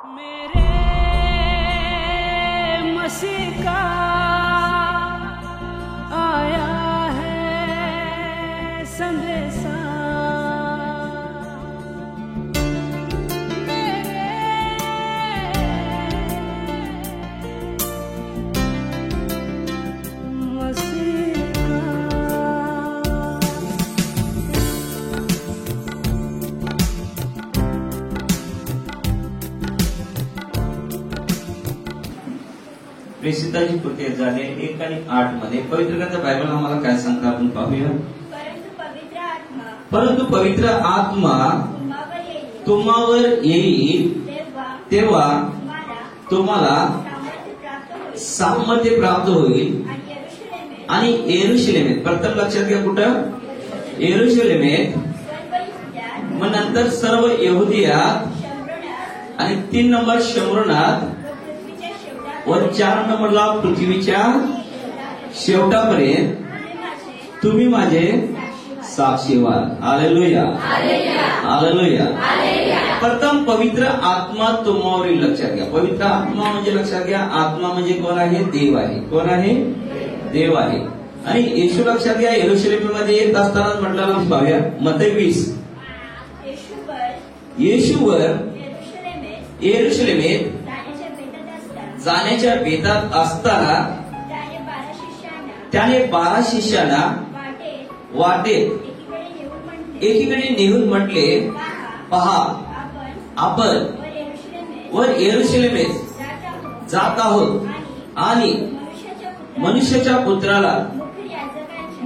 मेरे मसीह का आया है संदेशा, प्रेषिताची कृती झाले 1 आणि 8 मध्ये पवित्र ग्रंथ बायबल आम्हाला काय सांगता आपण पाहूया. परंतु पवित्र आत्मा तुम्हावर येईल तेव्हा तुम्हाला सामर्थ्य प्राप्त होईल आणि यरूशलेमेत, प्रथम लक्षात घ्या कुठं, यरूशलेमेत, मग नंतर सर्व यहुदियात आणि 3 नंबर शमरोनात व 4 नंबरला पृथ्वीच्या शेवटापर्यंत तुम्ही माझे साक्षी व्हाल. Hallelujah, hallelujah. प्रथम पवित्र आत्मा तुम्हावर लक्षात घ्या. पवित्र आत्मा म्हणजे लक्षात घ्या, आत्मा म्हणजे कोण आहे? देव आहे. कोण आहे? देव आहे. आणि येशू लक्षात घ्या, यरूशलेमेमध्ये येत असताना म्हटलं पाहूया मत्ती 20, येशूवर यरूशलेमेत जाण्याच्या बेतात असताना त्याने 12 शिष्यांना वाटेत एकीकडे नेऊन म्हटले, पहा आपण वर यरूशलेमेत जात आहोत आणि मनुष्याच्या पुत्राला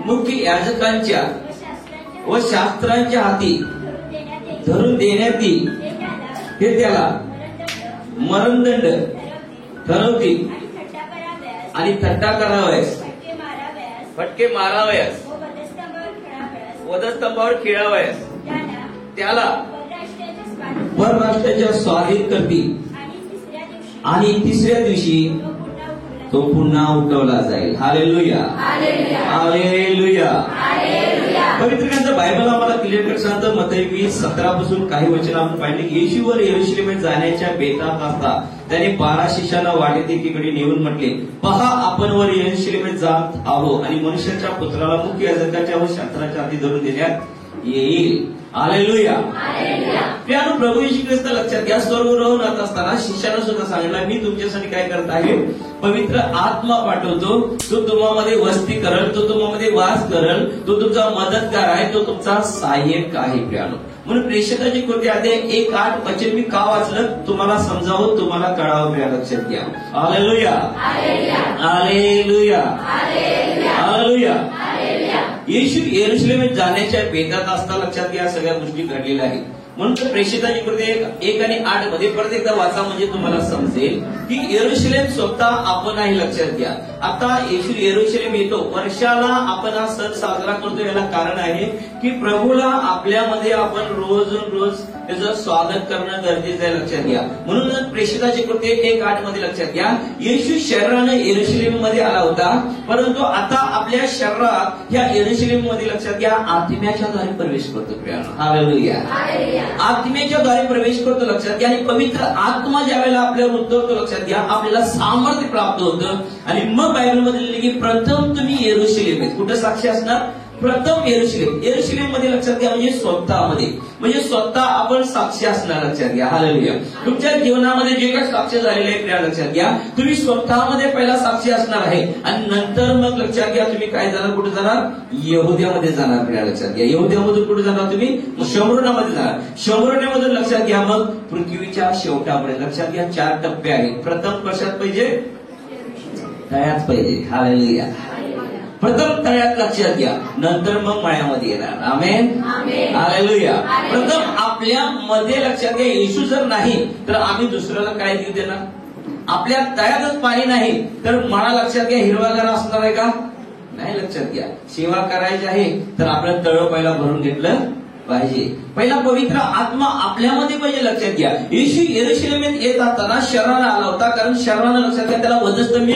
मुख्य याजकांच्या व शास्त्रांच्या हाती धरून देण्यात येईल. हे त्याला मरणदंड ठरवतील आणि थट्टा करावयास, फटके मारावयास, वधस्तंभावर खिळावयास त्याला परराष्ट्राच्या स्वाधीन करतील आणि 3ऱ्या दिवशी तो पुन्हा उठवला जाईल. Hallelujah, hallelujah. पवित्र ग्रंथ बायबल आम्हाला क्लिअर कट सांगतं. मत्ती 20:17 पासून काही वचन आपण पाहिले की येशूवर यरूशलेमेत जाण्याच्या बेतात असता त्याने 12 शिष्यांना वाटेत एकीकडे नेऊन म्हटले, पहा आपण वर यरूशलेमेत जात आहोत आणि मनुष्याच्या पुत्राला मुख्य याजकांच्या व शास्त्राच्या हाती धरून देण्यात येईल. हालेलुया. प्रियानो, प्रभू येशू ख्रिस्त लक्षात घ्या, स्वर्गावरून जात असताना शिष्यांना सुद्धा सांगितलं, मी तुमच्यासाठी काय करत आहे? पवित्र आत्मा पाठवतो, तो तुम्हामध्ये वस्ती करल, तो तुम्हामध्ये वास करल, तो तुमचा मदतगार आहे, तो तुमचा सहाय्यक आहे. प्रियानो, म्हणून प्रेषिताची कृती अध्याय 1:8 वचन मी का वाचलं? तुम्हाला समजावं, तुम्हाला कळावं. प्रिया लक्षात घ्या. Hallelujah, hallelujah, hallelujah. येशू यरूशलेमेत जाण्याच्या बेतात असता लक्षात घ्या सगळ्या गोष्टी घडलेल्या आहेत. म्हणून प्रेषिताची कृती 1 आणि 8 मध्ये परत एकदा वाचा म्हणजे तुम्हाला समजेल की यरूशलेम स्वतः आपण आहे. लक्षात घ्या, आता येशू यरूशलेम येतो, वर्षाला आपण हा सण साजरा करतो. याला कारण आहे की प्रभूला आपल्यामध्ये आपण रोज त्याचं स्वागत करणं गरजेचं आहे. लक्षात घ्या. म्हणून प्रेषिताची कृती 1:8 मध्ये लक्षात घ्या, येशू शरीराने यरूशलेम मध्ये आला होता, परंतु आता आपल्या शरीरात ह्या यरूशलेम मध्ये लक्षात घ्या आत्म्याच्या द्वारे प्रवेश करतो. हालेलुया, आत्म्याच्या द्वारे प्रवेश करतो. लक्षात घ्या. आणि पवित्र आत्मा ज्या वेळेला आपल्यावर उतरतो, लक्षात घ्या, आपल्याला सामर्थ्य प्राप्त होतं. आणि मग बायबलमध्ये लिहिले की प्रथम तुम्ही यरूशलेम, कुठं साक्षी असणार? प्रथम यरूशलेम मध्ये लक्षात घ्या, म्हणजे स्वतःमध्ये, म्हणजे स्वतः आपण साक्षी असणार. लक्षात घ्या. हालेलुया. तुमच्या जीवनामध्ये जे काही साक्ष झालेले आहे त्या लक्षात घ्या, तुम्ही स्वतःमध्ये पहिला साक्षी असणार आहे आणि नंतर मग लक्षात घ्या तुम्ही काय जाणार? कुठे जाणार? यहुद्यामध्ये जाणार. प्रिया लक्षात घ्या. यहुद्यामधून कुठे जाणार? तुम्ही शमरोनामध्ये जाणार. शमरोनामधून लक्षात घ्या मग पृथ्वीच्या शेवटापर्यंत. लक्षात घ्या 4 टप्पे आहेत. प्रथम कशात पाहिजे? तळ्यात पाहिजे. हालेलुया. प्रथम तळ्यात लक्षात घ्या, नंतर मग मळ्यामध्ये येणार. आमेन, हालेलुया. प्रथम आपल्या मध्ये लक्षात घ्या, येशू जर नाही तर आम्ही दुसऱ्याला काय देऊ देणार? आपल्या तळ्यातच पाणी नाही तर मळा लक्षात घ्या हिरवागार असणार आहे का? नाही. लक्षात घ्या, सेवा करायची आहे तर आपलं तळ पहिला भरून घेतलं पाहिजे. पहिला पवित्र आत्मा आपल्यामध्ये पाहिजे, लक्षात घ्या. येशू यरूशलेमेत येत असताना शरीराला आला होता, कारण शरीरानं लक्षात घ्या त्याला वधस्तंभी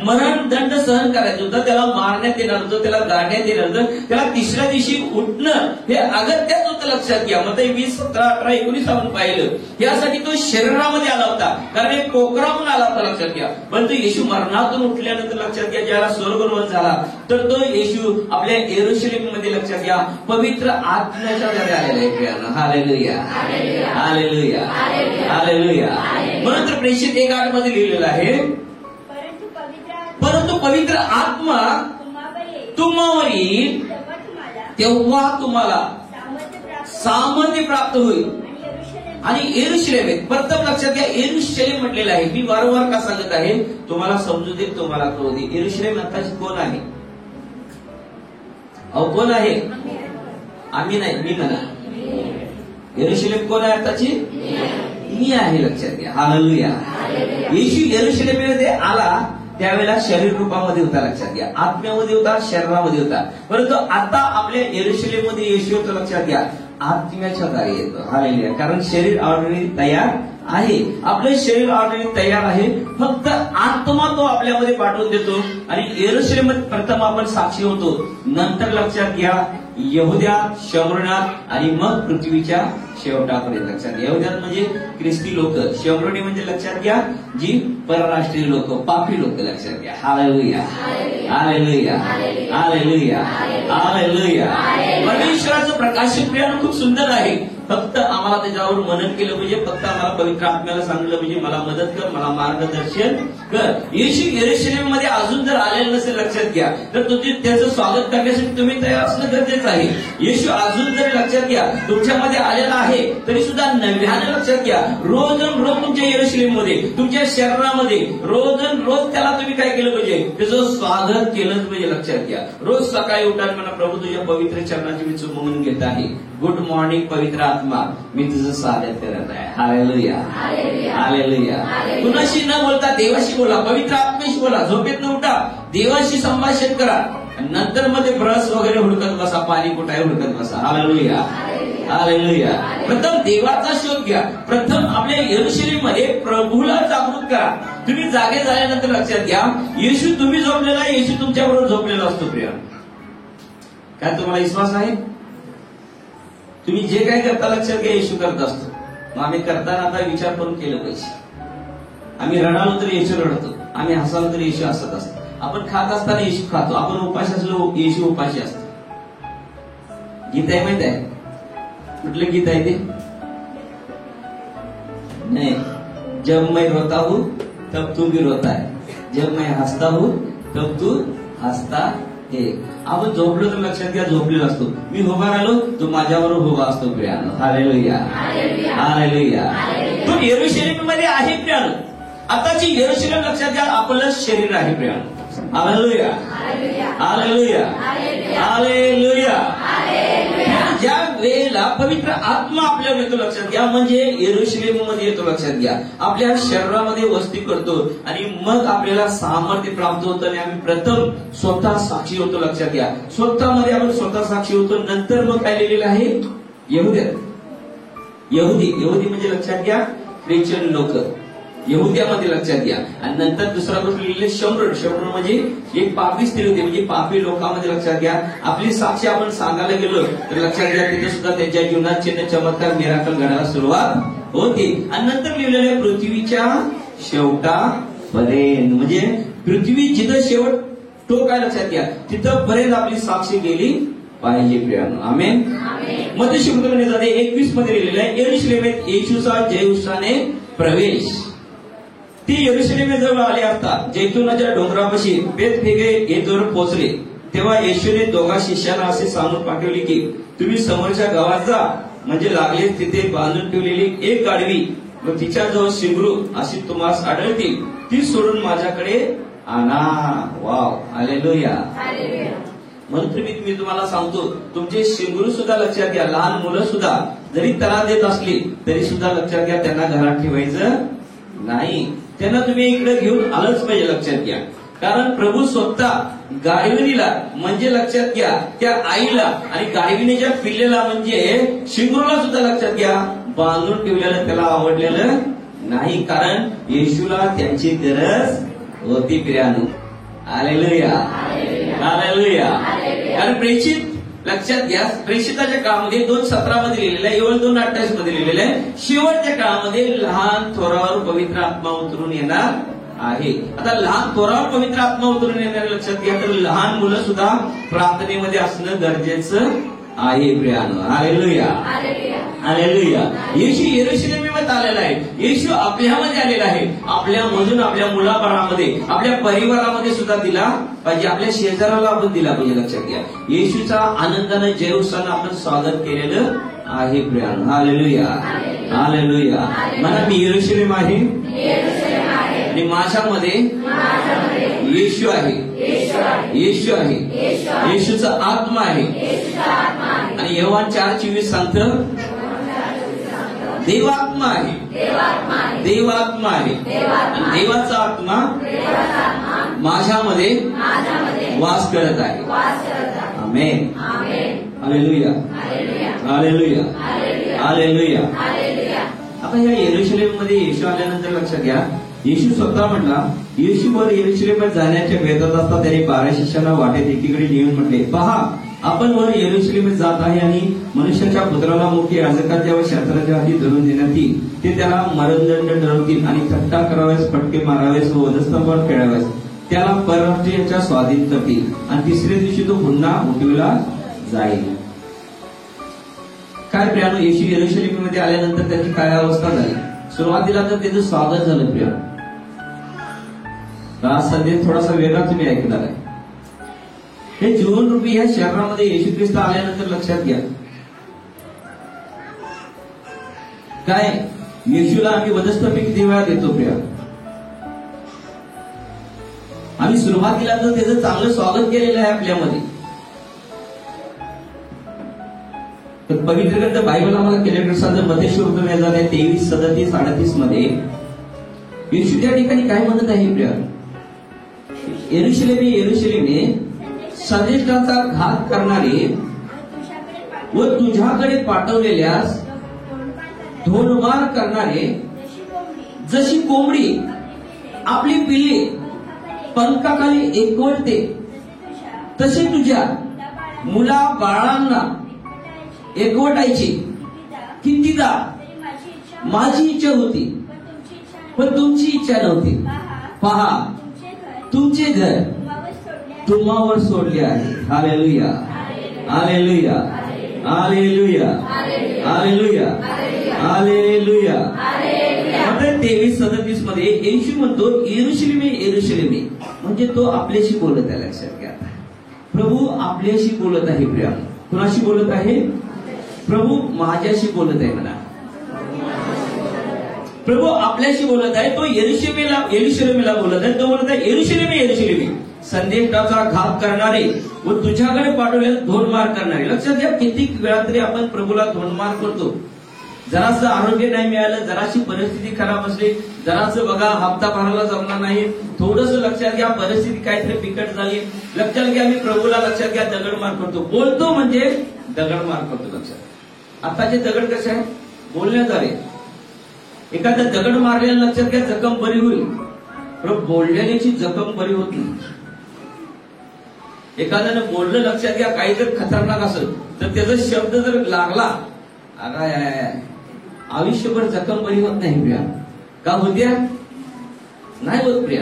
मरण दंड सहन करायचं होतं, त्याला मारण्यात येणार होतं, त्याला गाडण्यात येणार होतं, त्याला तिसऱ्या दिवशी उठणं हे अगत्याच होतं, लक्षात घ्या. मग 20, 17, 18, 19 आपण पाहिलं. यासाठी तो शरीरामध्ये आला होता, कारण एक कोकराहून आला होता, लक्षात घ्या. परंतु येशू मरणातून उठल्यानंतर लक्षात घ्या ज्याला स्वर्गरोहण झाला, तर तो येशू आपल्या यरूशलेममध्ये लक्षात घ्या पवित्र आत्म्याच्या घरी आलेला आहे. Hallelujah, hallelujah, hallelujah. म्हणून तर प्रेषित 1:8 मध्ये लिहिलेलं आहे, परंतु पवित्र आत्मा तुम्हावर येईल तेव्हा तुम्हाला सामर्थ्य प्राप्त होईल. आणि यरूशलेमेत, प्रथम लक्षात घ्या यरूशलेम म्हटलेलं आहे. मी वारंवार का सांगत आहे, तुम्हाला समजू दे, तुम्हाला कळू दे. यरूशलेम आताची कोण आहे? अहो कोण आहे? आम्ही नाही, मी म्हणा. यरूशलेम कोण आहे आताची? मी आहे, लक्षात घ्या. हालेलुया. येशू यरूशलेममध्ये आला त्यावेळेला शरीर रूपामध्ये होता, लक्षात घ्या. आत्म्यामध्ये होता, शरीरामध्ये होता. परंतु आता आपल्या यरूशलेममध्ये येशू होतं, लक्षात घ्या, आत्म्याच्या दारी येतो. हालेलुया. कारण शरीर ऑलरेडी तयार आहे, आपलं शरीर ऑलरेडी तयार आहे, फक्त आत्मा तो आपल्यामध्ये पाठवून देतो. आणि यरूशलेममध्ये प्रथम आपण साक्षी होतो, नंतर लक्षात घ्या यहुद्यात, शमरोनात आणि मग पृथ्वीच्या शेवटापर्यंत. लक्षात घ्या, यहुद्यात म्हणजे ख्रिस्ती लोक, शमरोनी म्हणजे लक्षात घ्या जी परराष्ट्रीय लोक, पापी लोक, लक्षात घ्या. Hallelujah, hallelujah, hallelujah, hallelujah. परमेश्वराचं प्रकाशन क्रिया खूप सुंदर आहे, फक्त आम्हाला त्याच्यावर मनन केलं पाहिजे, फक्त आम्हाला पवित्र आत्म्याला सांगितलं पाहिजे मला मदत कर, मला मार्गदर्शन कर. येशू यरूशलेममध्ये अजून जर आलेलं नसेल, लक्षात घ्या, तर तुम्ही त्याचं स्वागत करण्यासाठी तुम्ही तयार असणं गरजेचं आहे. येशू अजून जरी लक्षात घ्या तुमच्यामध्ये आलेला आहे तरी सुद्धा नव्याने लक्षात घ्या रोज तुमच्या यरूशलेममध्ये, तुमच्या शरीरामध्ये रोज त्याला तुम्ही काय केलं पाहिजे, त्याचं स्वागत केलंच पाहिजे. लक्षात घ्या, रोज सकाळी उठाल म्हणा प्रभू तुझ्या पवित्र चरणाची मी चुंबन घेत आहे. गुड मॉर्निंग पवित्र आत्मा, मी तुझं स्वागत करत आहे. Hallelujah, hallelujah. कुणाशी न बोलता देवाशी बोला, पवित्र आत्म्याशी बोला. झोपेत न उठा, देवाशी संभाषण करा. नंतर मध्ये ब्रश वगैरे हुडकत बसा, पाणी कुठाय हुडकत बसा. Hallelujah, hallelujah. प्रथम देवाचा शोध घ्या, प्रथम आपल्या यरूशलेममध्ये प्रभूला जागृत करा. तुम्ही जागे झाल्यानंतर लक्षात घ्या येशू तुम्ही झोपलेला, येशू तुमच्याबरोबर झोपलेला असतो. प्रिय काय तुम्हाला विश्वास आहे? तुम्ही जे काय करता लक्षात घ्या येशू करत असतो. मग आम्ही करताना आता विचार करून केलं पाहिजे. आम्ही रडालो तर येशू रडतो, आम्ही हसालो तर येशू हसत असतो, आपण खात असताना येशू खातो, आपण उपाशी असलो येशू उपाशी असतो. गीत आहे माहित आहे? कुठलं गीत आहे ते? नाही, जब मैं रोता हूं तब तू भी रोता है, जब मैं हसता हूं तब तू हसता है. आपण झोपलो तर लक्षात घ्या झोपलेलो असतो, मी उभा राहिलो तो माझ्याबरोबर उभा असतो. प्रियानो, हालेलुया, हालेलुया. तो यरूशलेममध्ये आहे प्रियानो. आताची यरूशलेम लक्षात घ्या आपलं शरीर आहे प्रियानो. Hallelujah, hallelujah, hallelujah. ज्या वेळेला पवित्र आत्मा आपल्यावर येतो लक्षात घ्या, म्हणजे यरूशलेममध्ये येतो लक्षात घ्या, आपल्या शरीरामध्ये वस्ती करतो आणि मग आपल्याला सामर्थ्य प्राप्त होतं आणि आम्ही प्रथम स्वतः साक्षी होतो. लक्षात घ्या, स्वतःमध्ये आपण स्वतः साक्षी होतो. नंतर मग काय लिहिलेलं आहे? यहुदी म्हणजे लक्षात घ्या ख्रिश्चन लोक, यहुद्यामध्ये लक्षात घ्या. आणि नंतर दुसरा गोष्ट लिहिलेले शमरोन म्हणजे एक पापी स्त्री होती, म्हणजे पापी लोकांमध्ये लक्षात घ्या आपली साक्षी आपण सांगायला गेलो तर लक्षात घ्या तिथे सुद्धा त्यांच्या जीवनात चिन्ह चमत्कार मिराकल घडायला सुरुवात होती. आणि नंतर लिहिलेले पृथ्वीच्या शेवटापर्यंत, म्हणजे पृथ्वी जिथं शेवट तो काय लक्षात घ्या तिथं पर्यंत आपली साक्षी गेली पाहिजे. प्रियानो, आमेन. मत्ती 21 मध्ये लिहिलेलं आहे यरूशलेमेत येशूचा जय उत्साहाने प्रवेश. ती यरूशलेमेजवळ आले असता जैतुनाच्या डोंगरापाशी बेतफेगे येथवर पोहोचले तेव्हा येशूने दोघा शिष्यांना असे सांगून पाठवले की तुम्ही समोरच्या गावात जा, म्हणजे लागले तिथे बांधून ठेवलेली एक गाढवी व तिच्याजवळ शिंगरू अशी तुम्हाला आढळतील, ती सोडून माझ्याकडे आणा. Wow, hallelujah. म्हणून मी तुम्हाला सांगतो तुमचे शिंगरू सुद्धा लक्षात घ्या, लहान मुलं सुद्धा जरी त्रास देत असली तरी सुद्धा लक्षात घ्या त्यांना घरात ठेवायचं नाही, त्यांना तुम्ही इकडे घेऊन आलंच पाहिजे. लक्षात घ्या कारण प्रभू स्वतः गाढविणीला म्हणजे लक्षात घ्या त्या आईला आणि गाढविणीच्या पिल्लेला म्हणजे शिंगरूला सुद्धा लक्षात घ्या बांधून ठेवलेलं त्याला आवडलेलं नाही, कारण येशूला त्यांची गरज होती. प्रियानो, हालेलुया, हालेलुया. कारण प्रेषित लक्षात घ्या, प्रेषिताच्या काळामध्ये 2:17 मध्ये लिहिलेलं आहे, 2:28 मध्ये लिहिलेलं आहे, शेवटच्या काळामध्ये लहान थोरावर पवित्र आत्मा उतरून येणार आहे. आता लहान थोरावर पवित्र आत्मा उतरून येणार लक्षात घ्या, तर लहान मुलं सुद्धा प्रार्थनेमध्ये असणं गरजेचं आहे. प्रियानो, हालेलुया, हालेलुया. येशू यरूशलेमेमध्ये आलेला आहे, येशू आपल्यामध्ये आलेला आहे. आपल्यामधून आपल्या मुलाबाळामध्ये आपल्या परिवारामध्ये सुद्धा दिला पाहिजे, आपल्या शेजाराला आपण दिला पाहिजे. लक्षात घ्या, येशूचा आनंदानं जय उत्साहानं आपण स्वागत केलेलं आहे. प्रियानो, हालेलुया, हालेलुया. म्हणा मी यरूशलेम आहे आणि माझ्यामध्ये येशू आहे, येशू आहे, येशूचा आत्मा आहे. आणि योहान 4:24 सांगतं देवात्मा आहे, देवात्मा आहे. आणि देवाचा आत्मा माझ्यामध्ये वास करत आहे. आमेन, हालेलुया, हालेलुया, हालेलुया. आता ह्या यरूशलेम मध्ये येशू आल्यानंतर लक्षात घ्या, येशू स्वतः म्हणला, येशू वर यरूशलेममध्ये जाण्याच्या वेदात असता त्याने 12 शिष्यांना वाटेत एकीकडे नेऊन म्हटले, पहा आपण वर यरूशलेममध्ये जात आहे आणि मनुष्याच्या पुत्राला मुख्य याजकाच्या व शास्त्राच्या हाती धरून देण्यात येईल. ते त्याला मरणदंड ठरवतील आणि थट्टा कराव्यास, फटके मारावेस व वधस्तंभावर खेळाव्यास, त्याला परराष्ट्रीयाच्या स्वाधीन करतील आणि तिसऱ्या दिवशी तो पुन्हा उठविला जाईल. काय प्रियानो, येशू यरूशलेममध्ये आल्यानंतर त्याची काय अवस्था झाली? सुरुवातीला तर त्याचं स्वागत झालं. प्रिया, हा संदेश थोडासा वेगळा तुम्ही ऐकणार आहे. हे जीवनरूपी ह्या शहरामध्ये येशू ख्रिस्त आल्यानंतर लक्षात घ्या, काय येशूला आम्ही वधस्तंभी किती वेळा देतो? प्रिया, आम्ही सुरुवातीला तर त्याचं चांगलं स्वागत केलेलं आहे आपल्यामध्ये. तर पवित्र ग्रंथ बायबल आम्हाला क्लिअर सांगतं, मत्तेश्वर 23:37-38 मध्ये येशू त्या ठिकाणी काय म्हणत आहे? प्रिया, यरूशलेमे, यरूशलेमे, संदेशाचा घात करणारे व तुझ्याकडे पाठवलेल्यास धोनमार करणारे, जशी कोंबडी आपली पिल्ले पंखाखाली एकवटते तसे तुझ्या मुला बाळांना एकवटायची कितीदा माझी इच्छा होती, पण तुमची इच्छा नव्हती. पहा तुमचे घर तुम्हावर सोडले आहे. Hallelujah, hallelujah, hallelujah, hallelujah, hallelujah. 23:37 मध्ये येशू म्हणतो, यरूशलेमे, यरूशलेमे, म्हणजे तो आपल्याशी बोलत आहे. लक्षात घ्या, प्रभू आपल्याशी बोलत आहे. प्रिया, कुणाशी बोलत आहे? प्रभू माझ्याशी बोलत आहे. म्हणा, प्रभू आपल्याशी बोलत आहे. तो यरूशलेमेला बोलत आहे. तो बोलत आहे, यरूशलेमे, यरूशलेमे, संदेशाचा घात करणारे व तुझ्याकडे पाठवलेला धोनमार करणारे. लक्षात घ्या, किती वेळा तरी आपण प्रभूला धोनमार करतो. जरासं आरोग्य नाही मिळालं, जराशी परिस्थिती खराब असली, जरासं बघा हप्ता भरायला जमणार नाही, थोडंसं लक्षात घ्या परिस्थिती काहीतरी बिकट झाली, लक्षात घ्या मी प्रभूला लक्षात घ्या दगडमार करतो. बोलतो म्हणजे दगडमार करतो. लक्षात, आताचे दगड कसे आहे? बोलण्याद्वारे. एखादा दगड मारलेला लक्षात घ्या जखम बरी होईल, पण बोलण्याची जखम बरी होत नाही. एखाद्यानं बोललं लक्षात घ्या काही जर खतरनाक असेल तर त्याचा शब्द जर लागला, आयुष्यभर जखम बरी होत नाही. प्रिया, का होत्या? नाही होत. प्रिया,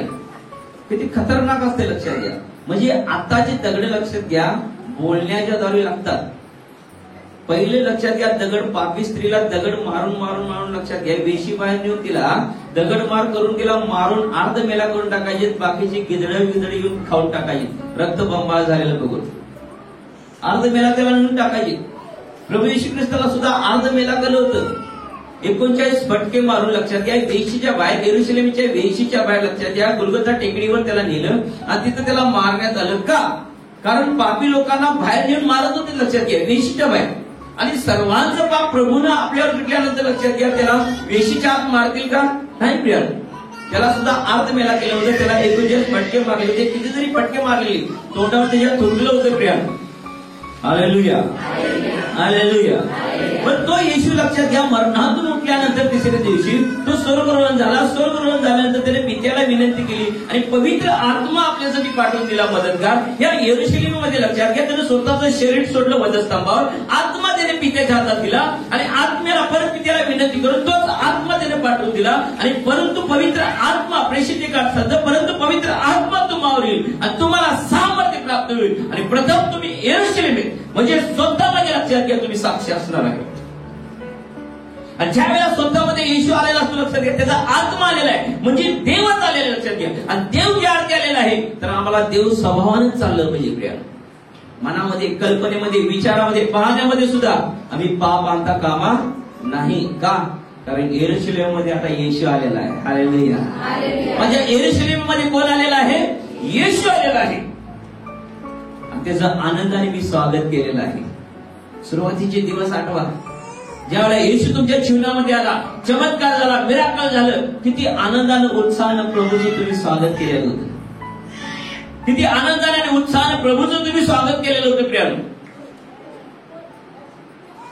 किती खतरनाक असते लक्षात घ्या. म्हणजे आताचे दगड लक्षात घ्या बोलण्याच्या द्वारे लागतात. पहिले लक्षात घ्या दगड, पापी स्त्रीला दगड मारून मारून मारून लक्षात घ्या, वेशी बाहेर नेऊन तिला दगड मार करून तिला मारून अर्ध मेला करून टाकायचे, बाकीची गिदडे येऊन खाऊन टाकायची, रक्त बंबाळ झालेलं बघून अर्ध मेला त्याला नेऊन टाकायचे. प्रभू येशू ख्रिस्ताला सुद्धा अर्ध मेला केलं होतं. 39 फटके मारून लक्षात घ्या वेशीच्या बाहेर, यरूशलेमच्या वेशीच्या बाहेर लक्षात घ्या गुलगोथा टेकडीवर त्याला नेलं आणि तिथं त्याला मारण्यात आलं. का? कारण पापी लोकांना बाहेर नेऊन मारत होते. लक्षात घ्या, वेशीच्या बाहेर. आणि सर्वांचं पाप प्रभूनं आपल्यावर घेतल्यानंतर लक्षात घ्या त्याला वेशीच्या आत मारतील का? नाही प्रिया, त्याला सुद्धा अर्ध मेला केलं होतं. त्याला 41 फटके मारले होते. किती जरी फटके मारले तोंडावर त्याच्या थुंकलं होतं प्रियानो. Hallelujah, hallelujah. पण तो येशू लक्षात घ्या, मरणातून उठल्यानंतर तिसऱ्या दिवशी तो स्वर्गरोहण झाला. स्वर्गरोहण झाल्यानंतर त्याने पित्याला विनंती केली आणि पवित्र आत्मा आपल्यासाठी पाठवून दिला मदतगार. या यरूशलेममध्ये लक्षात घ्या, त्याने स्वतःचं शरीर सोडलं वधस्तंभावर, आत्मा त्याने पित्याच्या हातात दिला आणि आत्म्याला परत पित्याला विनंती करून तोच आत्मा त्याने पाठवून दिला. आणि परंतु पवित्र आत्मा प्रेषित परंतु पवित्र आत्मा तुम्हावर येईल आणि तुम्हाला सामर्थ्य प्राप्त होईल आणि प्रथम तुम्ही यरूशलेम म्हणजे स्वतःमध्ये लक्षात घ्या तुम्ही साक्षी असणार आहे. आणि ज्या वेळेला स्वतःमध्ये येशू आलेला असतो लक्षात घ्या, त्याचा आत्मा आलेला आहे म्हणजे देवच आलेला लक्षात घ्या. आणि देव ज्या अर्थी आलेला आहे तर आम्हाला देव स्वभावानं चाललं पाहिजे प्रिया. मनामध्ये, कल्पनेमध्ये, विचारामध्ये, पाहण्यामध्ये सुद्धा आम्ही पाप आणता कामा नाही. का? कारण यरूशलेम मध्ये आता येशू आलेला आहे. हालेलुया. म्हणजे यरूशलेम मध्ये कोण आलेला आहे? येशू आलेला आहे. त्याचं आनंदाने मी स्वागत केलेलं आहे. सुरुवातीचे दिवस आठवा, ज्यावेळेला येशू तुमच्या जीवनामध्ये आला, चमत्कार झाला, मिराकल झालं, किती आनंदानं उत्साहानं प्रभूचं तुम्ही स्वागत केलेलं होतं. किती आनंदाने आणि उत्साहानं प्रभूचं तुम्ही स्वागत केलेलं होतं प्रियानो.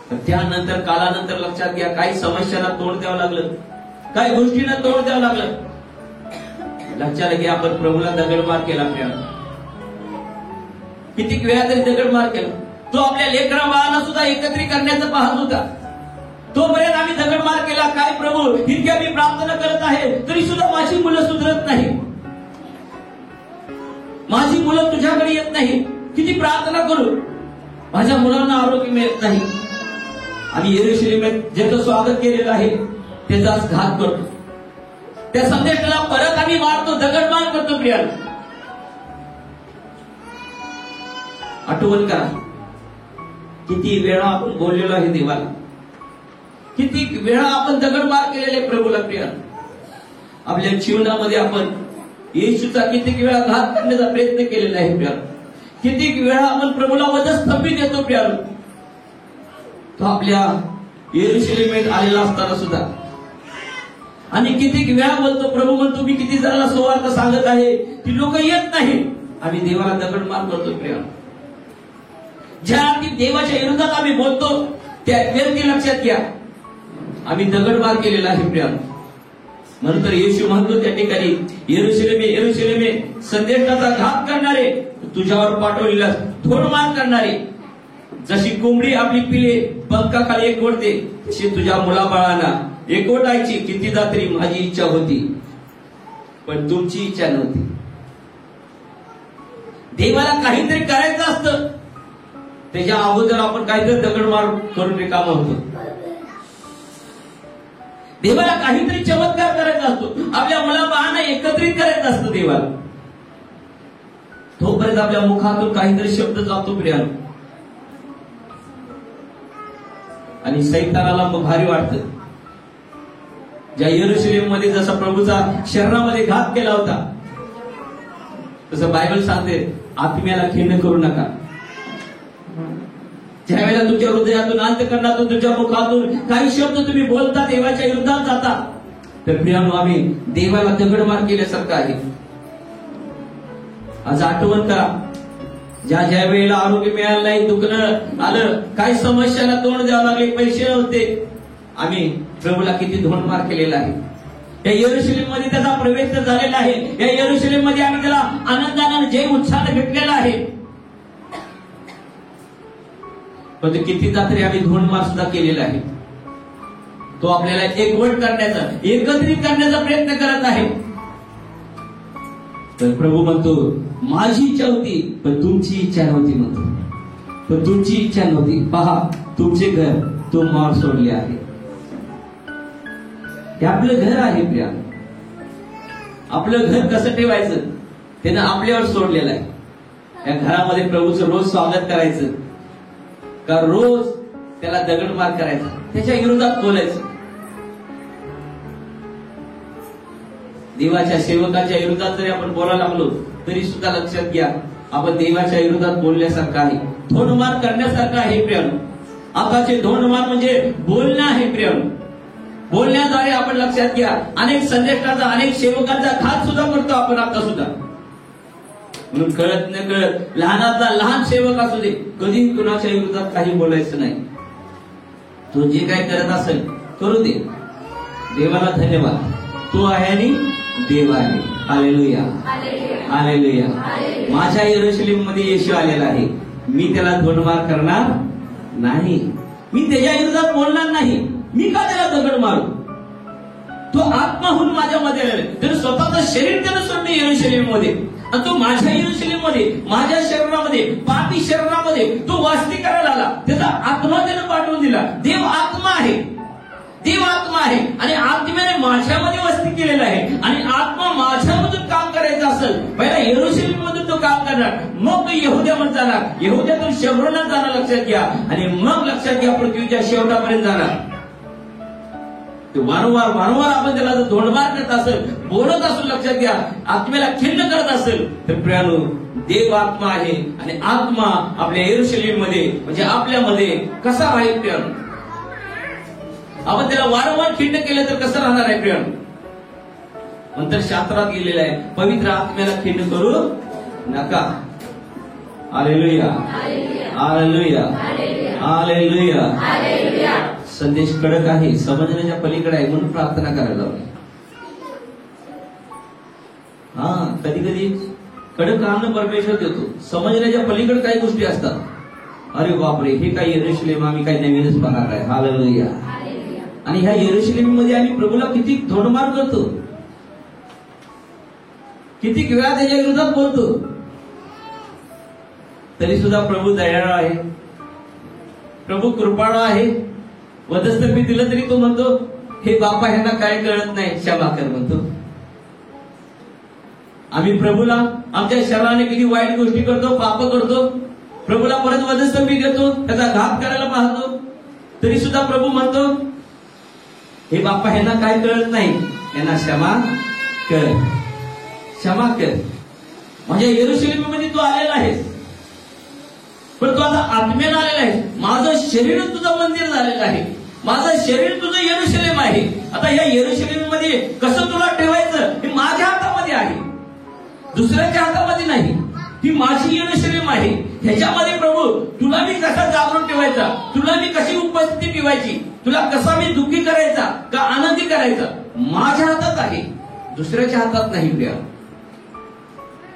तर त्यानंतर कालानंतर लक्षात घ्या, काही समस्यांना तोंड द्यावं लागलं, काही गोष्टींना तोंड द्यावं लागलं. लक्षात घ्या, आपण प्रभूला दगडमार केला प्रियानो. किती वेळा तरी दगडमार केला. तो आपल्या लेकरा बाळांना सुद्धा एकत्रित करण्याचं पाहत होता. तोपर्यंत आम्ही दगडमार केला. काय प्रभू, इतक्या मी प्रार्थना करत आहे तरी सुद्धा माझी मुलं सुधरत नाही, माझी मुलं तुझ्याकडे येत नाही. किती प्रार्थना करू, माझ्या मुलांना आरोग्य मिळत नाही. आम्ही यरूशलेमात ज्याचं स्वागत केलेलं आहे त्याचाच घात करतो. त्या संदेशाला परत आम्ही मारतो, दगडमार करतो प्रियानो. आठवण करा, किती वेळा आपण बोललेलो आहे देवाला, किती वेळा आपण दगडमार केलेले प्रभूला प्रियानो. आपल्या जीवनामध्ये आपण येशूचा किती वेळा घात करण्याचा प्रयत्न केलेला आहे प्रियानो. किती वेळा आपण प्रभूला वधस्तंभित देतो प्रियानो. तो आपल्या यरूशलेमेत आलेला असताना सुद्धा. आणि किती वेळा बोलतो, प्रभू म्हणतो मी किती जणांना सुवार्ता सांगत आहे, ती लोक येत नाही. आम्ही देवाला दगडमार करतो प्रियानो. ज्या अर्थी देवाच्या विरोधात आम्ही बोलतो त्या व्यक्ती लक्षात घ्या, आम्ही दगडमार केलेला आहे प्रियानो. म्हणून तर येशू म्हणतो त्या ठिकाणी, यरूशलेमे यरूशलेमे, संदेशाचा घात करणारे, तुझ्यावर पाठवलेला धोडमार करणारे. जशी कोंबडी आपली पिले पंखाखाली एकवटते तशी तुझ्या मुलाबाळांना एकवटायची कितीदा तरी माझी इच्छा होती, पण तुमची इच्छा नव्हती. देवाला काहीतरी करायचं असतं, त्याच्या अगोदर आपण काहीतरी दगडमार करून रिकामा होतो. देवाला काहीतरी चमत्कार करायचा असतो, आपल्या मुलाबाळांना एकत्रित करायचं असतं देवाला. तोपर्यंत आपल्या मुखातून काहीतरी शब्द जातो प्रियानो. आणि सैतानाला भारी वाटतं. ज्या यरूशलेम मध्ये जसा प्रभूचा शरीरामध्ये घात केला होता, तसं बायबल सांगते आत्म्याला खिन्न करू नका. ज्या वेळेला तुमच्या हृदयातून, अंतःकरणातून, तुमच्या मुखातून काही शब्द तुम्ही बोलता, देवाच्या विरोधात जाता, तर प्रियानो आम्ही देवाला दगडमार केल्यासारखं आहे. आज आठवण करा, ज्या वेळेला आरोग्य मिळालं नाही, दुखणं आलं, काही समस्यांना तोंड द्यावं लागले, पैसे नव्हते, आम्ही प्रभूला किती धोंडमार केलेला आहे. या यरूशलेम मध्ये त्याचा प्रवेश झालेला आहे. या यरूशलेम मध्ये आम्ही त्याला आनंदाने जय उत्साहाने भेटलेला आहे. पण कितीदा तरी आम्ही धोंडमार सुद्धा केलेला आहे. तो आपल्याला एकवट करण्याचा, एकत्रित करण्याचा प्रयत्न करत आहे. तर प्रभू म्हणतो माझी इच्छा होती पण तुमची इच्छा नव्हती. म्हणतो पण तुमची इच्छा नव्हती. पहा तुमचे घर तुम्हाला सोडले आहे. हे आपलं घर आहे प्रिया. आपलं घर कसं ठेवायचं त्यानं आपल्यावर सोडलेलं आहे. या घरामध्ये प्रभूचं रोज स्वागत करायचं का रोज त्याला दगडमार करायचा, त्याच्या विरोधात बोलायचं. देवाच्या सेवकाच्या विरोधात जरी आपण बोलायला लागलो तरी सुद्धा लक्षात घ्या आपण देवाच्या विरोधात बोलण्यासारखं आहे, धोंडमार करण्यासारखं आहे प्रियानो. आताचे धोंडमार म्हणजे बोलणं आहे प्रियानो. बोलण्याद्वारे आपण लक्षात घ्या अनेक संदेशाचा अनेक सेवकांचा घात सुद्धा करतो आपण आता सुद्धा. म्हणून कळत न कळत लहानातला लहान सेवक असू दे कधी कुणाच्या विरोधात काही बोलायचं नाही. तो जे काय करत असेल करू दे. देवाला धन्यवाद. तो आहे आणि देव आहे. Hallelujah hallelujah. माझ्या यरूशलेम मध्ये येशू आलेला आहे. मी त्याला धोंडमार करणार नाही. मी त्याच्या विरोधात बोलणार नाही. मी का त्याला दगड मारू. तो आत्माहून माझ्यामध्ये आलेला आहे. त्यानं स्वतःचं शरीर त्यानं सोडलं यरूशलेम मध्ये आणि तो माझ्या यरूशलेम मध्ये माझ्या शरीरामध्ये पापी शरीरामध्ये तो वास्ती करायला आला. त्याचा आत्मा त्यानं पाठवून दिला. देव आत्मा आहे. देव आत्मा आहे आणि आत्म्याने माझ्यामध्ये वस्ती केलेला आहे आणि आत्मा माझ्यामधून काम करायचं असेल पहिला यरूशलेम मधून तो काम करणार. मग तो यहुद्यामध्ये जाणार. यहुद्यातून शहरात जाणार. लक्षात घ्या. आणि मग लक्षात घ्या पृथ्वीच्या शेवटापर्यंत जाणार. वारंवार वारंवार आपण त्याला जर धोंडमार करत असेल बोलत असेल लक्षात घ्या आत्म्याला खिन्न करत असेल तर प्रियानो देव आत्मा आहे आणि आत्मा आपल्या यरूशलेम मध्ये म्हणजे आपल्यामध्ये कसा राहील प्रियानो. आपण त्याला वारंवार खिन्न केलं तर कसं राहणार आहे प्रियानो. नंतर शास्त्रात गेलेलं आहे पवित्र आत्म्याला खिन्न करू नका. Hallelujah hallelujah hallelujah. संदेश कडक आहे समजण्याच्या पलीकडे आहे म्हणून प्रार्थना करायला लावली. कधी कधी कडक अन्न परमेश्वर देतो. समजण्याच्या पलीकडे काही गोष्टी असतात. अरे बापरे हे काही यरूशलेम आम्ही काही नवीनच पाहणार आहे. हालेलुया. आणि ह्या यरूशलेम मध्ये आम्ही प्रभूला किती धोंडमार करतो. किती वेळा त्याच्या विरोधात बोलतो. तरी सुद्धा प्रभू दयाळू आहे. प्रभू कृपाळू आहे. वधस्तंभी दिलं तरी तो म्हणतो हे बापा ह्यांना काय कळत नाही क्षमा कर म्हणतो. आम्ही प्रभूला आमच्या शरीराने किती वाईट गोष्टी करतो पाप करतो. प्रभूला परत वधस्तंभी देतो त्याचा घात करायला पाहतो तरी सुद्धा प्रभू म्हणतो हे बापा ह्यांना काय कळत नाही यांना क्षमा कर क्षमा कर. म्हणजे यरूशलेम मध्ये तू आलेला आहेस पण तू आता आत्म्यानं आलेला आहे. माझं शरीर तुझं मंदिर झालेलं आहे. माझं शरीर तुझं यरूशलेम आहे. आता या यरूशलेम मध्ये कसं तुला ठेवायचं हे माझ्या हातामध्ये आहे. दुसऱ्याच्या हातामध्ये नाही. ही माझी यरूशलेम आहे. ह्याच्यामध्ये प्रभू तुला मी कसा जागरूक ठेवायचा. तुला मी कशी उपस्थिती ठेवायची. तुला कसा मी दुःखी करायचा का आनंदी करायचा माझ्या हातात आहे. दुसऱ्याच्या हातात नाही प्रिया.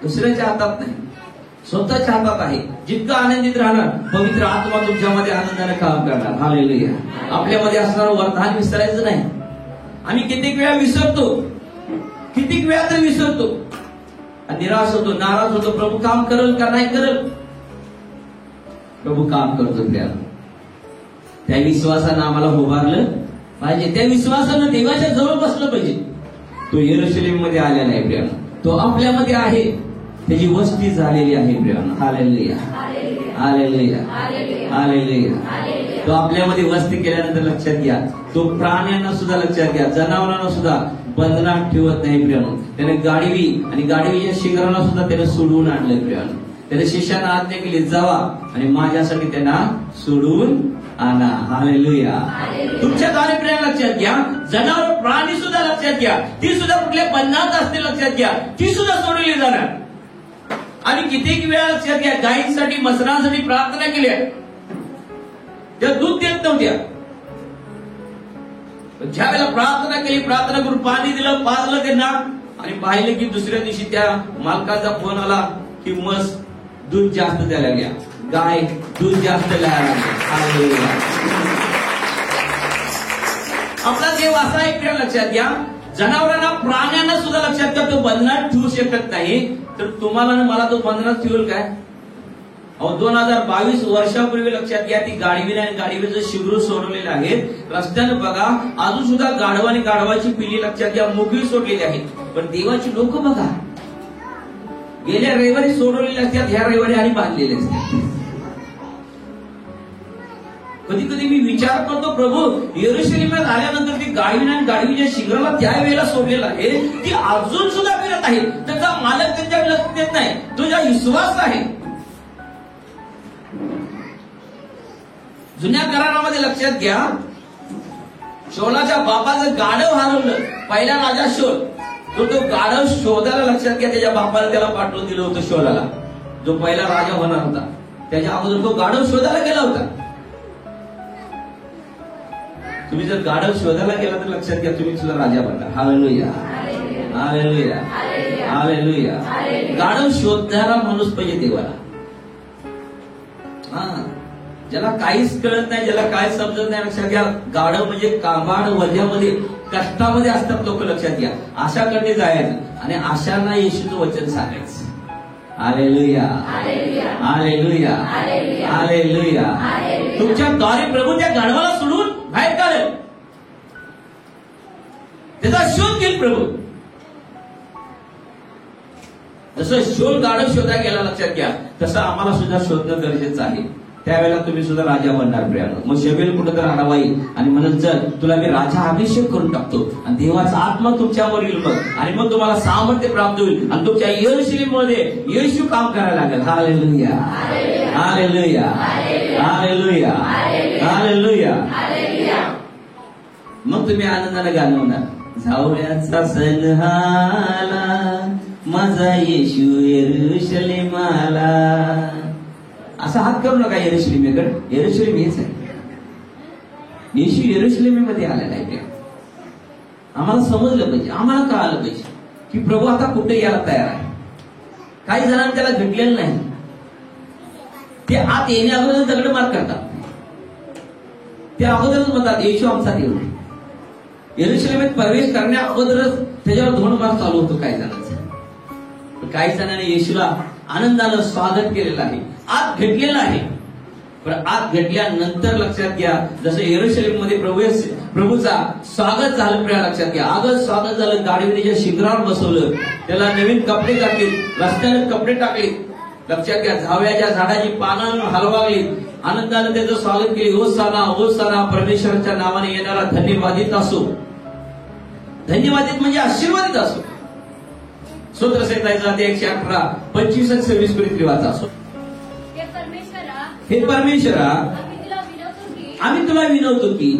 दुसऱ्याच्या हातात नाही. स्वतःच्या हातात आहे. जितकं आनंदित राहणार पवित्र आत्मा तुमच्यामध्ये आनंदाने काम करणार. हालेलुया. आपल्यामध्ये असणारं वरदान विसरायचं नाही. आम्ही कित्येक वेळा विसरतो. कित्येक वेळा तर विसरतो निराश होतो नाराज होतो. प्रभू काम करेल का नाही करेल. प्रभू काम करतो. त्या विश्वासानं आम्हाला उभारलं पाहिजे. त्या विश्वासानं देवाच्या जवळ बसलं पाहिजे. तो यरूशलेम मध्ये आलेला आहे प्रियानो. तो आपल्यामध्ये आहे. त्याची वस्ती झालेली आहे प्रियानो. Hallelujah hallelujah hallelujah. तो आपल्यामध्ये वस्ती केल्यानंतर लक्षात घ्या तो प्राण्यांना सुद्धा लक्षात घ्या जनावरांना सुद्धा बंधनात ठेवत नाही प्रियानो. त्याने गाढवी आणि गाढवीच्या शिखराला सुद्धा त्याने सोडवून आणलं प्रियानो. त्याने शिष्यांना आज्ञा केली जावा आणि माझ्यासाठी त्यांना सोडून आणा. हालेलुया. तुमच्याद्वारे प्रिया लक्षात घ्या जनावर प्राणी सुद्धा लक्षात घ्या ती सुद्धा कुठल्या बंधनात असते लक्षात घ्या ती सुद्धा सोडली जाणार. आणि कित्येक वेळा लक्षात घ्या गायींसाठी मसरांसाठी प्रार्थना केल्या त्या दूध देत नव्हत्या. ज्या वेळेला प्रार्थना केली प्रार्थना करून पाणी दिलं पाजलं त्यांना आणि पाहिलं की दुसऱ्या दिवशी त्या मालकाचा फोन आला की म्हस दूध जास्त द्यायला लागल्या. गाय दूध जास्त द्यायला लागली. आपला देव असा एक प्रिय लक्षात घ्या जनावरांना प्राण्यांना सुद्धा लक्षात घ्या तो बंधनात ठेवू शकत नाही तर तुम्हाला मला तो बंधनात ठेवल काय. 2022 वर्षापूर्वी लक्षात घ्या ती गाढवीने आणि गाढवीचं शिबिर सोडवलेलं आहे. रस्त्यानं बघा अजून सुद्धा गाढवा आणि गाढवाची पिल्ली लक्षात घ्या मोकळी सोडलेली आहेत. पण देवाची लोक बघा गेल्या रविवारी सोडवलेले असतात ह्या रविवारी आणि बांधलेले असतात. कधी कधी मी विचार करतो प्रभू यरूशलेमात आल्यानंतर ती गाढवीने आणि गाढवीच्या शिखराला त्या वेळेला सोडलेला आहे ती अजून सुद्धा फिरत आहे. त्याचा मालक त्यांच्याकडे लक्ष देत नाही. तुझा विश्वास आहे. जुन्या करारामध्ये लक्षात घ्या शौलाच्या बापाचं गाढव हरवलं. पहिला राजा शौल, तो गाढव शोधायला लक्षात घ्या. त्याच्या बापाला त्याला पाठवून दिलं होतं शौलाला, जो पहिला राजा होणार होता. त्याच्या अगोदर तो गाढव शोधायला गेला होता. तुम्ही जर गाढव शोधायला गेला तर लक्षात घ्या, तुम्ही सुद्धा राजा बनणार. Hallelujah, hallelujah, hallelujah. गाढव शोधणारा माणूस पाहिजे देवाला. ज्याला काहीच कळत नाही, ज्याला काय समजत नाही, लक्षात घ्या, गाढव म्हणजे काबाड वल्यामध्ये कष्टामध्ये असतात लोक. लक्षात घ्या, आशाकडे जायचं आणि आशांना येशूचं वचन सांगायचं. Hallelujah, hallelujah, hallelujah. तुमच्याद्वारे प्रभू त्या गाढवाला सोडून बाहेर काढेल, त्याचा शोध घेईल प्रभू. जसं शोध गाढव शोधा गेला, लक्षात घ्या, तसं आम्हाला सुद्धा शोधणं गरजेचं आहे. त्यावेळेला तुम्ही सुद्धा राजा बनणार प्रियानो. मग शबेल कुठं तर आढावा येईल आणि म्हणत जर तुला मी राजा अभिषेक करून टाकतो आणि देवाचा आत्मा तुमच्यावर येईल मग, आणि मग तुम्हाला सामर्थ्य प्राप्त होईल आणि तुमच्या यरूशलेममध्ये येशू काम करायला लागेल. Hallelujah, hallelujah, hallelujah, hallelujah. मग तुम्ही आनंदाने गाणं म्हणणार, जावळ्याचा सण आला माझा येशू यरूशलेमाला. असा हात करू नका यरूशलेमेकडे. यरूशलेम हेच आहे. येशू यरूशलेमेमध्ये आलेला आहे. आम्हाला समजलं पाहिजे, आम्हाला कळालं पाहिजे की प्रभू आता कुठे यायला तयार आहे. काही जणांना त्याला भेटलेलं नाही. ते आत येण्या अगोदर दगडमार करतात. ते अगोदरच म्हणतात येशू आमचा देव. यरूशलेमेत प्रवेश करण्या अगोदरच त्याच्यावर धोंडमार चालू होतो काही जणांचा. काही जणांनी येशूला आनंदानं स्वागत केलेलं आहे, आत घेतलेलं आहे. पण आत घेतल्यानंतर लक्षात घ्या, जसं यरूशलेममध्ये प्रभूचा स्वागत झालं, प्रिया लक्षात घ्या, आगत स्वागत झालं. गाडीच्या शिखरावर बसवलं, त्याला नवीन कपडे टाकले, रस्त्याने कपडे टाकले. लक्षात घ्या, झावळ्याच्या झाडाची पानं हलवागली, आनंदानं त्याचं स्वागत केले. होसाना, होसाना, परमेश्वराच्या नावाने येणारा धन्यवादित असो. धन्यवादित म्हणजे आशीर्वादित असो. स्तोत्र संहिता 118, 25 आणि 26 पर्यंत वाचा असो. हे परमेश्वरा, आम्ही तुला विनवतो की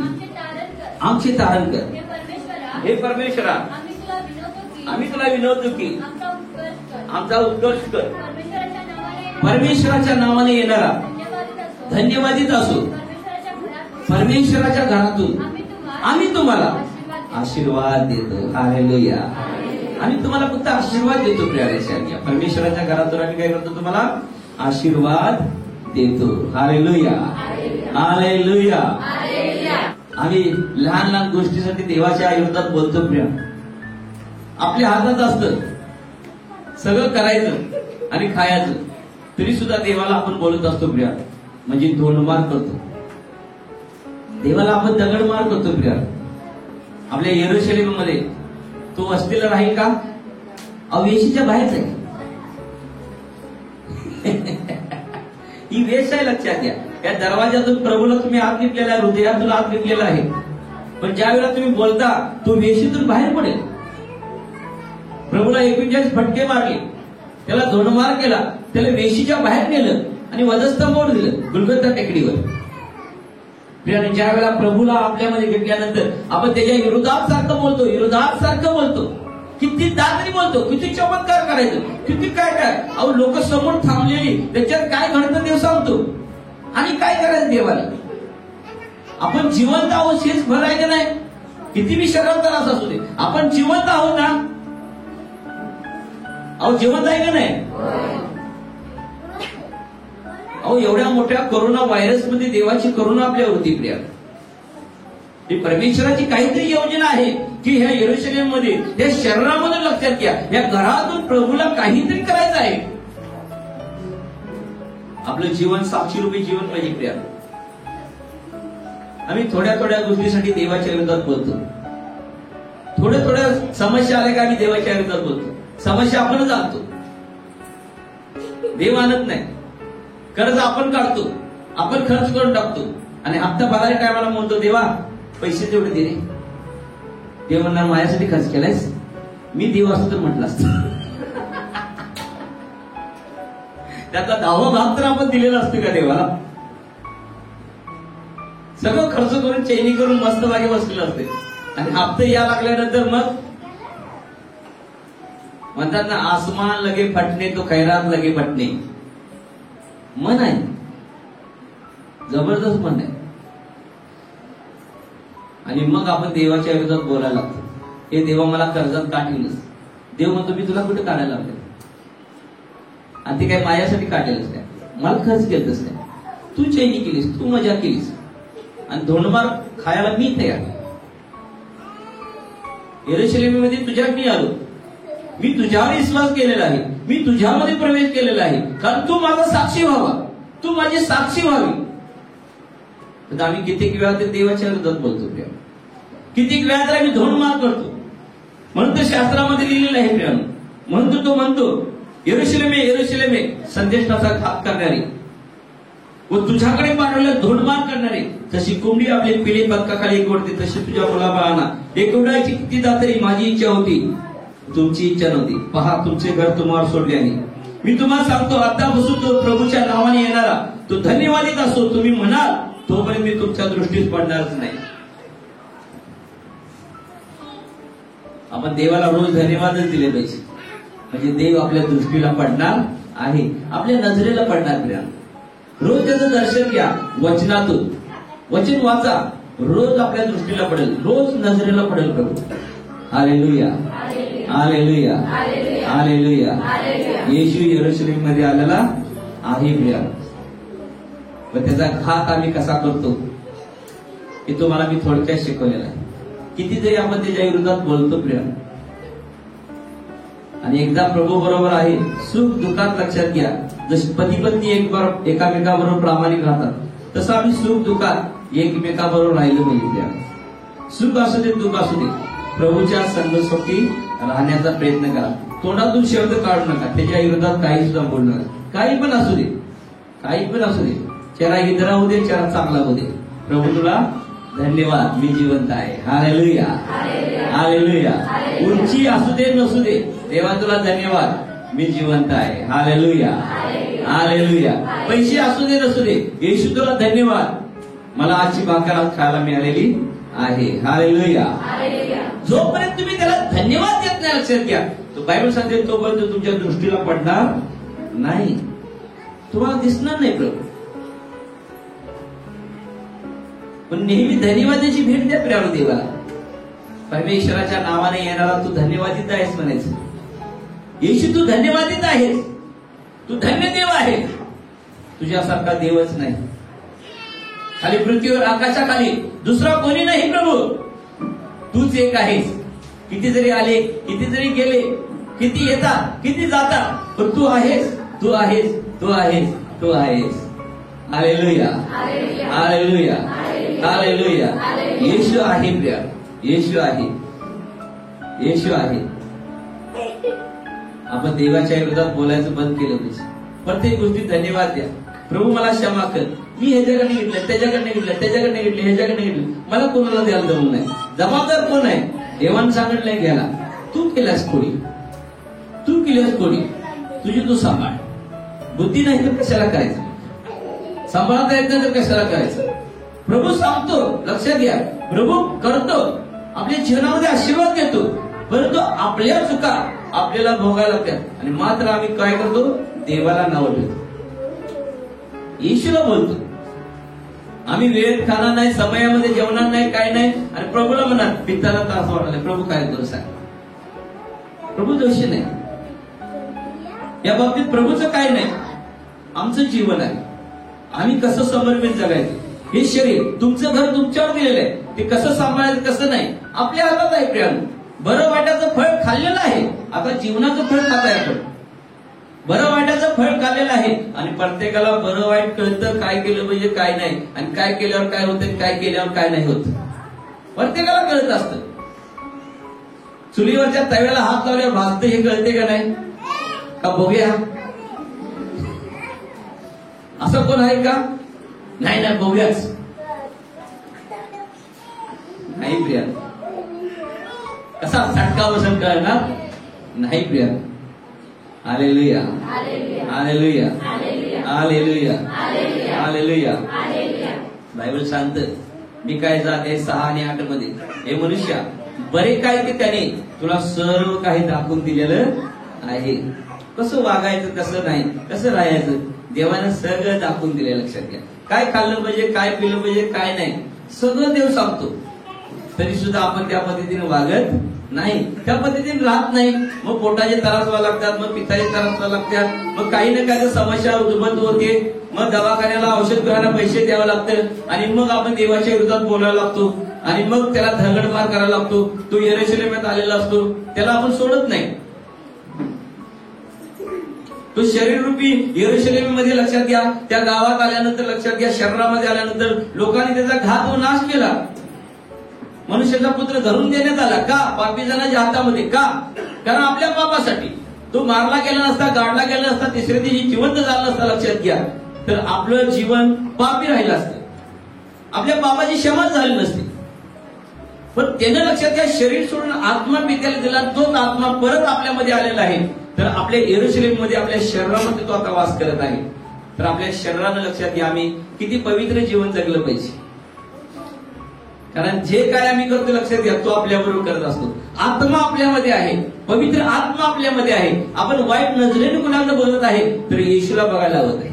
आमचे तारण कर. हे परमेश्वरा, आम्ही तुला विनवतो की आमचा उत्कर्ष कर. परमेश्वराच्या नावाने येणारा धन्यवादित असो. परमेश्वराच्या घरातून आम्ही तुम्हाला आशीर्वाद देतो. हालेलुया. आम्ही तुम्हाला फक्त आशीर्वाद देतो. प्रिया, परमेश्वराच्या घरातून आम्ही काय करतो? तुम्हाला आशीर्वाद देतो. Hallelujah, hallelujah. आम्ही लहान लहान गोष्टीसाठी देवाच्या विरोधात बोलतो. प्रिया, आपल्या हातात असतं सगळं करायचं आणि खायचं, तरी सुद्धा देवाला आपण बोलत असतो. प्रिया, म्हणजे धोंडमार करतो देवाला, आपण दगडमार करतो. प्रिया, आपल्या यरूशलेममध्ये तो वस्तीला राहील का? वेशीच्या बाहेरच आहे. ही वेश आहे, लक्षात घ्या. या दरवाजातून प्रभूला तुम्ही आत घेतलेला आहे, हृदयातून आत घेतलेला आहे. पण ज्या वेळेला तुम्ही बोलता, तो वेशीतून बाहेर पडेल. प्रभूला 39 फटके मारले, त्याला धोंडमार केला, त्याला वेशीच्या बाहेर नेलं आणि वधस्तंभावर दिलं गुलगोता टेकडीवर. ज्या वेळेला प्रभूला आपल्यामध्ये घेतल्यानंतर आपण त्याच्या विरोधात सारखं बोलतो, विरोधात सारखं बोलतो, किती दातरी बोलतो, किती चमत्कार करायचं, किती काय काय. अहो, लोक समोर थांबलेली, त्याच्यात काय घडतं देव सांगतो. आणि काय करायचं देवाला? आपण जिवंत आहोत हेच भरायचं नाही. किती बी शरीरात त्रास असू दे, आपण जिवंत आहोत ना. अहो, जिवंत आहे का नाही? अहो, एवढ्या मोठ्या कोरोना व्हायरस मध्ये देवाची करुणा आपल्यावर होती. प्रिया, ही परमेश्वराची काहीतरी योजना आहे की ह्या यरूशलेम मध्ये, या शहरामध्ये, लक्षात घ्या, या घरातून प्रभूला काहीतरी करायचं आहे. आपलं जीवन साक्षीरूपी जीवन पाहिजे. प्रिया, आम्ही थोड्या थोड्या गोष्टीसाठी देवाच्या विरोधात बोलतो. थोड्या थोड्या समस्या आल्या का आम्ही देवाच्या विरोधात बोलतो. समस्या आपणच आणतो, देव आणत नाही. कर्ज आपण काढतो, आपण खर्च करून टाकतो आणि हप्ता भरायला टायमाला म्हणतो देवा पैसे तेवढे दे रे. देव म्हणणार माझ्यासाठी खर्च केलायस, मी देव असतो तर म्हटलं असतं. त्याचा 10वा भाग तर आपण दिलेला असतो का देवाला? सगळं खर्च करून चैनी करून मस्त बागे बसलेलं असते आणि हप्ते या लागल्यानंतर मग म्हणतात ना, आसमान लगे फटणे तो खैरात लगे फटणे. मन आहे, जबरदस्त मन आहे. आणि मग आपण देवाच्या विरोधात बोलायला लागतो. हे देवा मला कर्जात काढीलच. देव म्हणतो मी तुला कुठे काढायला लागले, आणि ते काय माझ्यासाठी काढलेलंच काय, मला खर्च केलंच काय. तू चैनी केलीस, तू मजा केलीस, आणि धोंडमार खायला मी तयार. यरूशलेममध्ये तुझ्या मी आलो, मी तुझ्यावर विश्वास केलेला आहे, मी तुझ्यामध्ये प्रवेश केलेला आहे, कारण तू माझा साक्षी व्हावा, तू माझी साक्षी व्हावी. तर आम्ही कित्येक वेळा ते देवाच्या विरोधात बोलतो प्रिया, कित्येक वेळा तर आम्ही धोंडमार करतो. म्हणून तर शास्त्रामध्ये लिहिलेलं आहे प्रिया. म्हणून तो म्हणतो यरूशलेमे यरूशलेमे, संदेशाचा घात करणारी व तुझ्याकडे पाठवल्या धोंडमार करणारे, जशी कोंबडी आपले पिले पंखाखाली एकवटते, तशी तुझ्या मुलाबाळांना एकवटायची किती दातरी माझी इच्छा होती, तुमची इच्छा नव्हती. पहा तुमचे घर तुम्हाला सोडल्याने. मी तुम्हाला सांगतो, आतापासून तो प्रभूच्या नावाने येणारा तो धन्यवादित असो. तुम्ही म्हणाल तोपर्यंत मी तुमच्या दृष्टीस पडणारच नाही. आपण देवाला रोज धन्यवादच दिले पाहिजे, म्हणजे देव आपल्या दृष्टीला पडणार आहे, आपल्या नजरेला पडणार प्रिया. रोज त्याचं दर्शन घ्या वचनातून, वचन वाचा, रोज आपल्या दृष्टीला पडेल, रोज नजरेला पडेल प्रभू. Hallelujah, hallelujah, hallelujah. येशू यरूशलेम मध्ये आलेला आहे प्रिया. व त्याचा घात आम्ही कसा करतो हे तुम्हाला मी थोडक्यात शिकवलेला आहे. किती जरी आपण त्याच्या विरोधात बोलतो प्रिया, आणि एकदा प्रभू बरोबर आहे, सुख दुःखात लक्षात घ्या. जसे पती पत्नी एकामेकाबरोबर प्रामाणिक राहतात, तसं आम्ही सुख दुःखात एकमेकाबरोबर राहिलं पाहिजे. सुख असू दे दुःख असू दे, प्रभूच्या संगसोबती राहण्याचा प्रयत्न करा. तोंडातून शब्द काढू नका, त्याच्या विरोधात काही सुद्धा बोलू नका. काही पण असू दे, काही पण असू दे, चेहरा इंद्रा होऊ दे, चेहरा चांगला होऊ दे. प्रभू तुला धन्यवाद, मी जिवंत आहे. Hallelujah, hallelujah. उंची असू दे नसू दे, देवा तुला धन्यवाद, मी जिवंत आहे. Hallelujah, hallelujah. पैसे असू दे नसू दे, येशू तुला धन्यवाद, मला आजची भाकर आज खायला मिळालेली आहे. हालेलुया. जोपर्यंत तुम्ही त्याला धन्यवाद देत नाही, लक्षात घ्या, तो बायबल सांगते तोपर्यंत तुमच्या दृष्टीला पडणार नाही, तुम्हाला दिसणार नाही प्रभू. पण नेहमी धन्यवादाची भेट द्या प्रिय देवाला. परमेश्वराच्या नावाने येणारा तू धन्यवादित आहेस म्हणायचं. येशू तू धन्यवादित आहेस, तू धन्य देव आहे, तुझ्यासारखा देवच नाही. खाली पृथ्वीवर आकाशाखाली दुसरा कोणी नाही प्रभू, तूच एक आहेस. किती जरी आले, किती जरी गेले, किती येतात, किती जातात, पण तू आहेस, तू आहेस, तू आहेस, तू आहेस. Hallelujah, hallelujah, hallelujah. येशू आहे प्रिया, येशू आहे, येशू आहे. आपण देवाच्या विरोधात बोलायचं बंद केलं पाहिजे. प्रत्येक गोष्टी धन्यवाद द्या. प्रभू मला क्षमा कर, मी ह्याच्याकडे घेतलं, त्याच्याकडे घेतलं, त्याच्याकडे घेतलं, ह्याच्याकडे घेतलं, मला कोणाला द्यायला जमू नाही. जबाबदार कोण आहे? देवानं सांगितलंय घ्यायला. तू केलास कोणी, तू केलीस कोणी, तुझी तू सांभाळ. बुद्धी नाही तर कशाला करायचं, सांभाळता येत नाही तर कशाला करायचं. प्रभू सांगतो, लक्षात घ्या, प्रभू करतो, आपल्या जीवनामध्ये आशीर्वाद देतो, परंतु आपल्या चुका आपल्याला भोगायला लागतात. आणि मात्र आम्ही काय करतो, देवाला नाव ठेवतो, येशूला बोलतो. आम्ही वेळेत खाणार नाही, समयामध्ये जेवणार नाही, काय नाही, आणि प्रभूला म्हणणार पित्ताला त्रास वाटला, प्रभू काय करू सांग. प्रभू दोषी नाही या बाबतीत, प्रभूचं काय नाही. आमचं जीवन आहे, आम्ही कसं समर्पित जगायचं. हे शरीर तुमचं घर तुमच्यावर दिलेलं आहे, ते कसं सांभाळायचं कसं नाही आपल्या हातात आहे प्रियानो. बरं वाटायचं फळ खाल्लेलं आहे, आता जीवनाचं फळ खात आहे आपण. बरं वाटायचं फळ खाल्लेलं आहे, आणि प्रत्येकाला बरं वाईट कळतं, काय केलं म्हणजे काय नाही, आणि काय केल्यावर काय होतं, काय केल्यावर काय नाही होत, प्रत्येकाला कळत असतं. चुलीवरच्या तव्याला हात लावल्यावर भाजतं हे कळते का नाही, का बघूया असं कोण आहे का? नाही ना, बघूयाच नाही प्रिया. कसा फटका बसून कळणार नाही Priya. Hallelujah, hallelujah, hallelujah, hallelujah. Bible सांगतं मी काय जाते 6 आणि 8 मध्ये, हे मनुष्या बरे काय ते त्याने तुला सर्व काही दाखवून दिलेलं आहे. कसं वागायचं, कसं नाही, कसं राहायचं, देवानं सगळं दाखवून दिलंय. लक्षात घ्या. काय खाल्लं पाहिजे, काय पिलं पाहिजे, काय नाही, सगळं देव सांगतो. तरी सुद्धा आपण त्या पद्धतीने वागत नाही, त्या पद्धतीने राहत नाही. मग पोटाचे त्रास व्हायला लागतात, मग पित्ताचे त्रास व्हायला लागतात, मग काही ना काही समस्या उद्भवत होते. मग दवाखान्याला औषध घ्यायला पैसे द्यावं लागतं आणि मग आपण देवाच्या विरोधात बोलायला लागतो आणि मग त्याला धगडमार करायला लागतो. तो यरूशलेमात आलेला असतो, त्याला आपण सोडत नाही. तो शरीररूपी यरूशलेममध्ये लक्षात घ्या, त्या गावात आल्यानंतर लक्षात घ्या, शहरामध्ये आल्यानंतर लोकांनी त्याचा घात व नाश केला. मनुष्याचा पुत्र धरून देण्यात आला. का? पापी जणांच्या हातामध्ये. का? कारण आपल्या पापासाठी. तो मारला गेला नसता, गाडला गेला नसता, तिसऱ्या दिवशी जिवंत झाला नसता, लक्षात घ्या, तर आपलं जीवन पापी राहिलं असतं, आपल्या पापाची क्षमा झाली नसती. पण त्यानं लक्षात घ्या, शरीर सोडून आत्मा पित्याला दिला, तोच आत्मा परत आपल्यामध्ये आलेला आहे. तर आपल्या यरूशलेममध्ये, आपल्या शरीरामध्ये तो आता वास करत आहे. तर आपल्या शरीरानं लक्षात घ्या, आम्ही किती पवित्र जीवन जगलं पाहिजे. कारण जे काय आम्ही करतो, लक्षात घ्या, तो आपल्याबरोबर करत असतो. आत्मा आपल्यामध्ये आहे, पवित्र आत्मा आपल्यामध्ये आहे. आपण वाईट नजरेने कुणाला बोलत आहे, तर येशूला बघायला हवं आहे.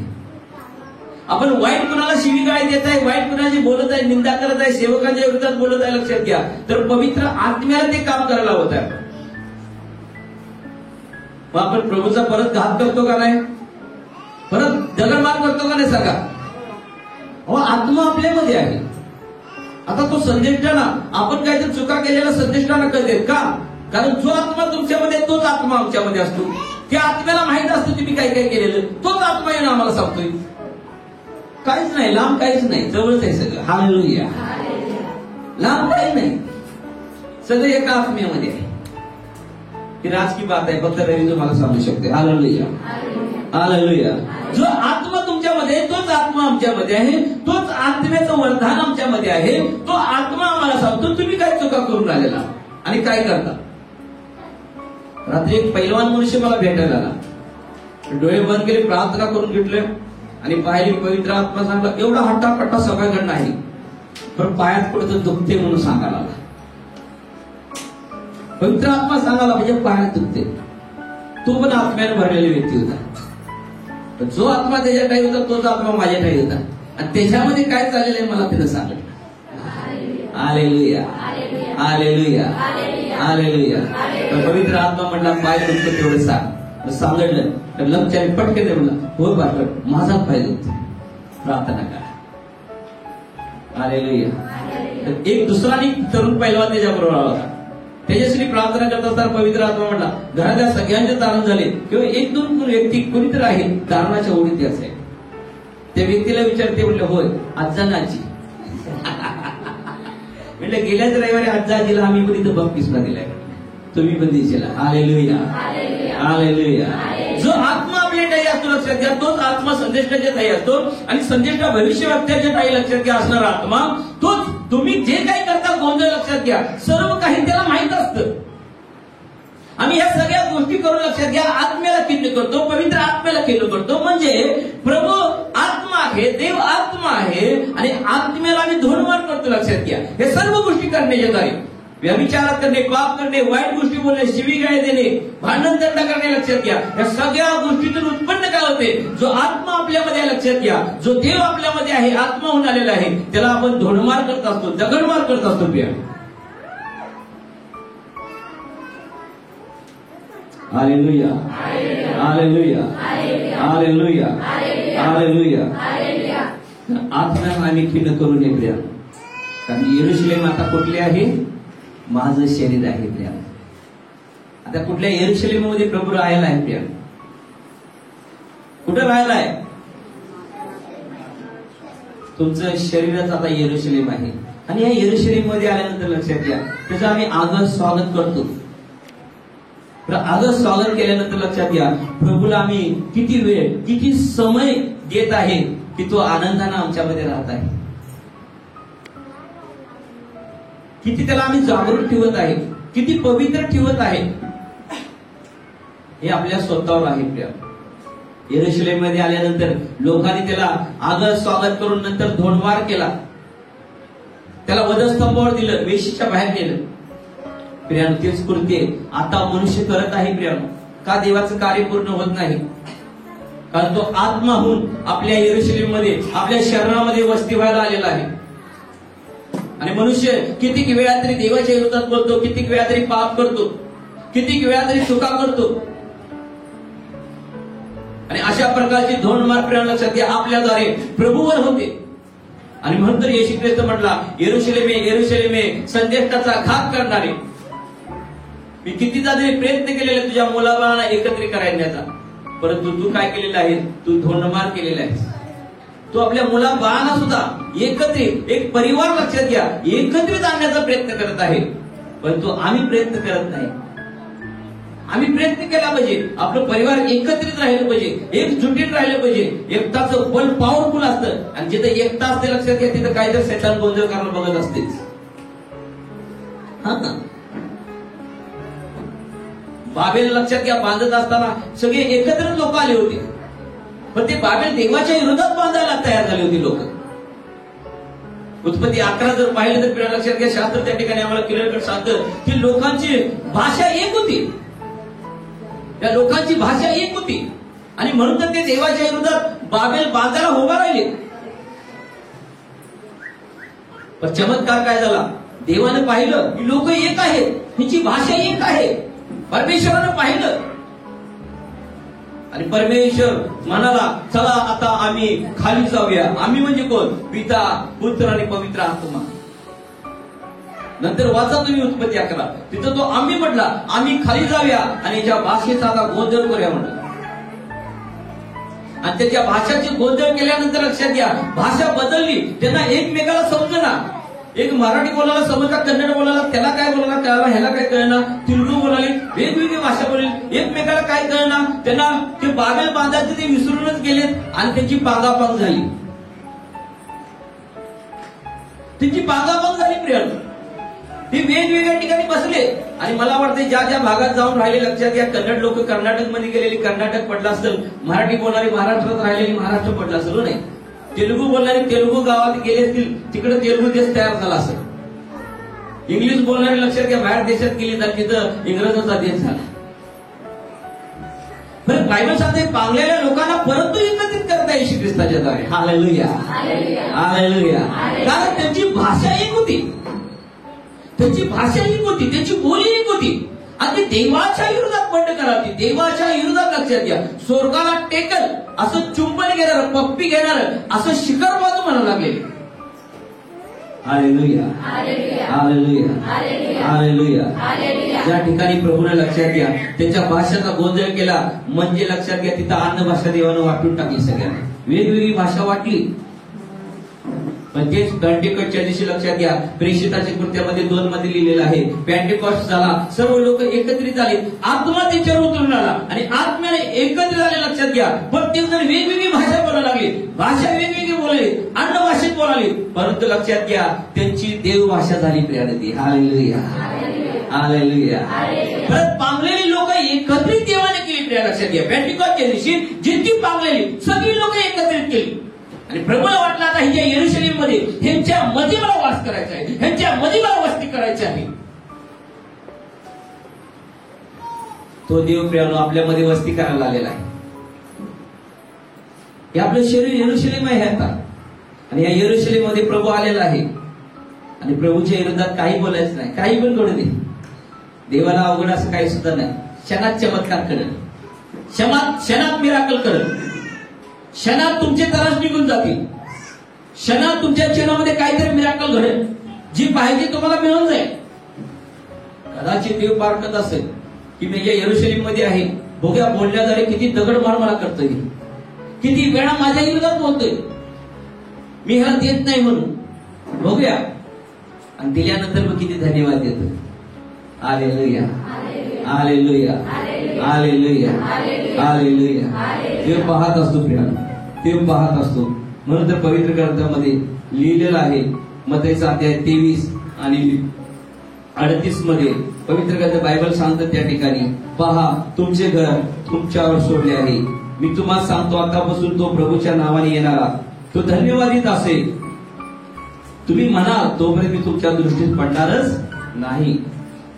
आपण वाईट कुणाला शिवीगाळ देत आहे, वाईट कुणाची बोलत आहे, निंदा करत आहे, सेवकांच्या विरोधात बोलत आहे, लक्षात घ्या, तर पवित्र आत्म्याला ते काम करायला होत आहे. मग आपण प्रभूचा परत घात करतो का नाही, परत दगडमार करतो का नाही सांगा. आत्मा आपल्यामध्ये आहे. आता तो संदेष्टाना, आपण काहीतरी चुका केलेला संदेष्टाना कळते का? कारण जो आत्मा तुमच्यामध्ये, तोच आत्मा आमच्यामध्ये असतो. त्या आत्म्याला माहित असतं तुम्ही काय काय केलेलं, तोच आत्मा येणं आम्हाला सांगतोय. काहीच नाही, लांब काहीच नाही, जवळच आहे सगळं. हालेलुया. लांब काही नाही, सगळं एका आत्म्यामध्ये आहे. ही राजकीय बात आहे, फक्त रवी तुम्हाला सांगू शकते. Hallelujah, hallelujah. जो आत्मा तुमच्यामध्ये, तोच आत्मा आमच्यामध्ये आहे, तोच आत्म्याचं वरदान आमच्यामध्ये आहे. तो आत्मा आम्हाला सांगतो तुम्ही काय चुका करून राहिलेला आणि काय करता. रात्री एक पैलवान मनुष्य मला भेटायला आला. डोळे बंद केले, प्रार्थना करून घेतले आणि पाहिली, पवित्र आत्मा सांगला, एवढा हट्टाकट्टा सगळ्याकडनं आहे, पण पायात कुठं दुखते म्हणून सांगायला आला. पवित्र आत्मा सांगायला म्हणजे पायात दुखते. तो पण आत्म्याने भरलेली व्यक्ती होता. जो आत्मा त्याच्या काही होता, तोच आत्मा माझ्या काही होता. आणि त्याच्यामध्ये काय चाललेलं आहे मला त्यानं सांगितलं. Hallelujah, hallelujah, hallelujah. तर पवित्र आत्मा म्हणला, पाय दुखतो तेवढं सांग. सांगितलं तर लक्षात पटकन म्हणला, हो पाठव, माझा पाय दुखतो, प्रार्थना करा. हालेलुया. तर एक दुसरा तरुण पैलवान त्याच्याबरोबर आला होता. त्याच्यासाठी प्रार्थना करत असताना पवित्र आत्मा म्हणला, घरातल्या सगळ्यांचे तारण झाले किंवा 1-2 व्यक्ती कोणीतरी आहे तारणाच्या ओढीत असे. त्या व्यक्तीला विचारते, म्हटलं होय आजी. म्हटलं गेल्याच रविवारी आजीला आम्ही पण इथं बपतिस्मा दिलाय, तुम्ही पण दिसेला. Hallelujah, hallelujah. जो आत्मा आपल्या ठाई असतो, लक्षात घ्या, तोच आत्मा संदेष्टाच्या ठाई असतो. आणि संदेष्टा भविष्यवक्त्याच्या ठाई, लक्षात घ्या, असणारा आत्मा तोच. तुम्ही जे काही करता, गोंधळ, लक्षात घ्या, सर्व काही त्याला माहित असतं. आम्ही ह्या सगळ्या गोष्टी करून, लक्षात घ्या, आत्म्याला खिन्न करतो, पवित्र आत्म्याला खिन्न करतो. म्हणजे प्रभू आत्मा आहे, देव आत्मा आहे आणि आत्म्याला आम्ही धोडमार करतो. लक्षात घ्या, हे सर्व गोष्टी करण्याच्या द्वारे व्यभिचार करणे, पाप करणे, वाईट गोष्टी बोलणे, शिवीगाळ देणे, भांडण दंड करणे, लक्षात घ्या, या सगळ्या गोष्टीतून उत्पन्न काय होते? जो आत्मा आपल्यामध्ये आहे, लक्षात घ्या, जो देव आपल्यामध्ये आहे, आत्मा होऊन आलेला आहे, त्याला आपण धोडमार करत असतो, दगडमार करत असतो. प्रिय हालेलुया, हालेलुया, हालेलुया, हालेलुया. आत्म्याला आम्ही खिन्न करू नये प्रिय. कारण यरूशलेम आता कुठले आहे? माझं शरीर आहे प्रिय. आता कुठल्या यरूशलेममध्ये प्रभू राहायला आहे प्रिय? कुठं राहायला आहे? तुमचं शरीरच आता यरूशलेम आहे. आणि या यरूशलेम मध्ये आल्यानंतर लक्षात घ्या, त्याचं आम्ही आदर स्वागत करतो. आदर स्वागत केल्यानंतर लक्षात घ्या, प्रभूला आम्ही किती वेळ, किती समय देत आहे की तो आनंदाने आमच्यामध्ये राहत आहे. किती त्याला आम्ही जागरूक ठेवत आहे, किती पवित्र ठेवत आहे, हे आपल्या स्वतःवर आहे प्रिय. यरूशलेम मध्ये आल्यानंतर लोकांनी त्याला आदर स्वागत करून नंतर धोडमार केला. त्याला वधस्तंभावर दिलं, वेशीच्या बाहेर नेलं. प्रियानो, तेच कृत्य आता मनुष्य करत आहे. प्रियानो, का देवाचं कार्य पूर्ण होत नाही? कारण तो आत्माहून आपल्या यरूशलेम मध्ये, आपल्या शहरामध्ये वस्ती व्हायला आलेला आहे. आणि मनुष्य कितीक वेळा तरी देवाच्या विरोधात बोलतो, कितीक वेळा तरी पाप करतो, कितीक वेळा तरी चुका करतो. आणि अशा प्रकारची धोंडमार प्रेरणा लक्षात घ्या आपल्याद्वारे प्रभूवर होते. आणि म्हणून तर येशू ख्रिस्त म्हटला, यरूशलेमे यरूशलेमे संदेष्टाचा घात करणारे, मी कितीदा तरी प्रयत्न केलेला तुझ्या मुलाबाळांना एकत्रित करायचा, परंतु तू काय केलेलं आहे? तू धोंडमार केलेला आहेस. तू आपल्या मुलाबाळांना सुद्धा एकत्रित, एक परिवार लक्षात घ्या, एकत्रित आणण्याचा प्रयत्न करत आहे, परंतु आम्ही प्रयत्न करत नाही. आम्ही प्रयत्न केला पाहिजे, आपलं परिवार एकत्रित राहिलं पाहिजे, एकजुटीत राहिलं पाहिजे. एकताचं बल पॉवरफुल असतं, आणि जिथे एकता असते लक्षात घ्या, तिथं काहीतरी शैतान गोंधळ करायला बघत असतेच. बाबेल लक्षात घ्या बांधत असताना सगळे एकत्र लोक आले होते, पण ते बाबेल देवाच्या विरोधात बांधायला तयार झाले होते लोक. उत्पत्ती 11 जर पाहिलं तर आपल्या लक्षात घ्या, शास्त्र त्या ठिकाणी आम्हाला क्लिअर सांगतं की लोकांची भाषा एक होती, त्या लोकांची भाषा एक होती, आणि म्हणून तर ते देवाच्या विरोधात बाबेल बांधायला उभा राहिले. पण चमत्कार काय झाला? देवानं पाहिलं की लोक एक आहेत, त्यांची भाषा एक आहे. परमेश्वरानं पाहिलं आणि परमेश्वर म्हणाला, चला आता आम्ही खाली जाऊया. आम्ही म्हणजे कोण? पिता, पुत्र आणि पवित्र आत्मा. नंतर वाचा तुम्ही उत्पत्ती 11, तिथं तो आम्ही म्हटला, आम्ही खाली जाऊया आणि याच्या भाषेचा आता गोंधळ करूया म्हटलं. आणि त्याच्या भाषाची गोंधळ केल्यानंतर लक्षात घ्या, भाषा बदलली, त्यांना एकमेकाला समजना. एक मराठी बोलायला समजला, कन्नड बोलायला, त्याला काय बोलायला कळला, ह्याला काय कळना, तेलुगू बोलाली, वेगवेगळी भाषा बोलली, एकमेकाला काय कळना. त्यांना ते बाबेल बांधायचे ते विसरूनच गेले आणि त्यांची पांगापांग झाली. त्यांची पांगापांग झाली. प्रियानो, ते वेगवेगळ्या ठिकाणी बसले. आणि मला वाटतं ज्या ज्या भागात जाऊन राहिले लक्षात घ्या, कन्नड लोक कर्नाटक मध्ये गेलेली कर्नाटक पडलं असेल, मराठी बोलणारी महाराष्ट्रात राहिलेली महाराष्ट्र पडलं असेल, नाही तेलुगू बोलणारे तेलुगू गावात गेले असतील, तिकडे तेलुगू देश तयार झाला असेल. इंग्लिश बोलणारे लक्षात घ्या बाहेर देशात गेली तर तिथं इंग्रजांचा देश झाला. पण बायबल सांगते पांगलेल्या लोकांना परंतु एकत्रित करता येईल ख्रिस्ताच्या द्वारे. Hallelujah, hallelujah. कारण त्यांची भाषा एक होती, त्यांची भाषा एक होती, त्यांची बोली एक होती, आणि ते देवाच्या विरोधात बंड करावी. देवाच्या विरोधात लक्षात घ्या, स्वर्गाला टेकल असं चुंबन घेणार, पप्पी घेणार असं शिखर बाजू म्हणा लागले. Hallelujah, hallelujah, hallelujah. ज्या ठिकाणी प्रभूने लक्षात घ्या त्याच्या भाषेचा गोंधळ केला, म्हणजे लक्षात घ्या तिथं अन्न भाषा देवानं वाटून टाकली, सगळ्यांना वेगवेगळी भाषा वाटली. पण तेच पेंटेकॉस्टच्या दिवशी लक्षात घ्या, प्रेषिताच्या कृत्यामध्ये 2 मध्ये लिहिलेलं आहे, पेंटेकॉस्ट झाला, सर्व लोक एकत्रित झाले, आत्मा त्यांच्यावर उतरून आला आणि आत्म्याने एकत्रित झाले. लक्षात घ्या, प्रत्येक जण वेगवेगळी भाषा बोलायला लागली, भाषा वेगवेगळी बोलली, अन्न भाषेत बोलाली, परंतु लक्षात घ्या त्यांची देव भाषा झाली. प्रियानती, हालेलुया, हालेलुया. परत पांगलेली लोक एकत्रित देवाने केली. प्रिया लक्षात घ्या, पेंटेकॉस्टच्या दिवशी जितकी पांगलेली सगळी लोक एकत्रित केली. आणि प्रभूला वाटलं आता ह्यांच्या यरूशलेम मध्ये ह्यांच्या मध्ये मला वास करायचा आहे, ह्यांच्या मध्ये मला वस्ती करायची आहे. तो देव प्रियानो आपल्यामध्ये वस्ती करायला आलेला आहे. हे आपलं शरीर यरूशलेम आहे आता, आणि या यरूशलेम मध्ये प्रभू आलेला आहे. आणि प्रभूच्या विरोधात काही बोलायचं नाही, काही पण करू दे. देवाला अवघड असं काही सुद्धा नाही. क्षणात चमत्कार करेल, क्षणात मिराकल करेल, क्षणात तुमचे त्रास निघून जातील, क्षणात तुमच्या जीवनामध्ये काहीतरी मिराकल घडेल, जी पाहिजे तुम्हाला मिळून जाईल. कदाचित देव पारखत असेल की मी या यरूशलेम मध्ये आहे, बघूया बोलण्याद्वारे किती दगडमार मला करतोय, किती वेळा माझ्या विरोधात बोलतोय, मी ह्याला देत नाही म्हणून बघूया, आणि दिल्यानंतर मग किती धन्यवाद देतो. Hallelujah, hallelujah, hallelujah, hallelujah. देव पाहत असतो प्रियानो, देव पाहत असतो. म्हणून तर पवित्र ग्रंथामध्ये लिहिलेलं आहे, मत्तईचा अध्याय 23 आणि 38 मध्ये पवित्र ग्रंथ बायबल सांगतात त्या ठिकाणी, पहा तुमचे घर तुमच्यावर सोडले आहे. मी तुम्हाला सांगतो आतापासून तो प्रभूच्या नावाने येणारा तो धन्यवादित असेल, तुम्ही म्हणाल तोपर्यंत मी तुमच्या दृष्टीत पडणारच नाही.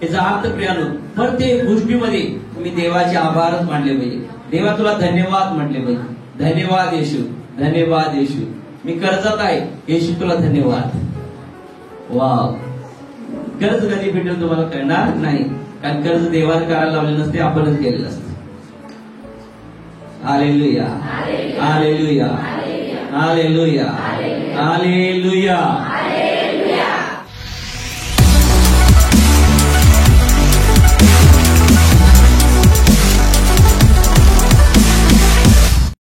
याचा अर्थ प्रियानो, प्रत्येक गोष्टीमध्ये तुम्ही देवाचे आभारच मानले पाहिजे. देवा तुला धन्यवाद म्हटले पाहिजे. धन्यवाद येशू, धन्यवाद येशू. मी कर्जात आहे येशू तुला धन्यवाद. वाव, कर्ज कधी भेटेल तुम्हाला कळणार नाही, कारण कर्ज देवाने करायला लावले नसते, आपणच केलेलं असतं. Hallelujah, hallelujah, hallelujah, hallelujah.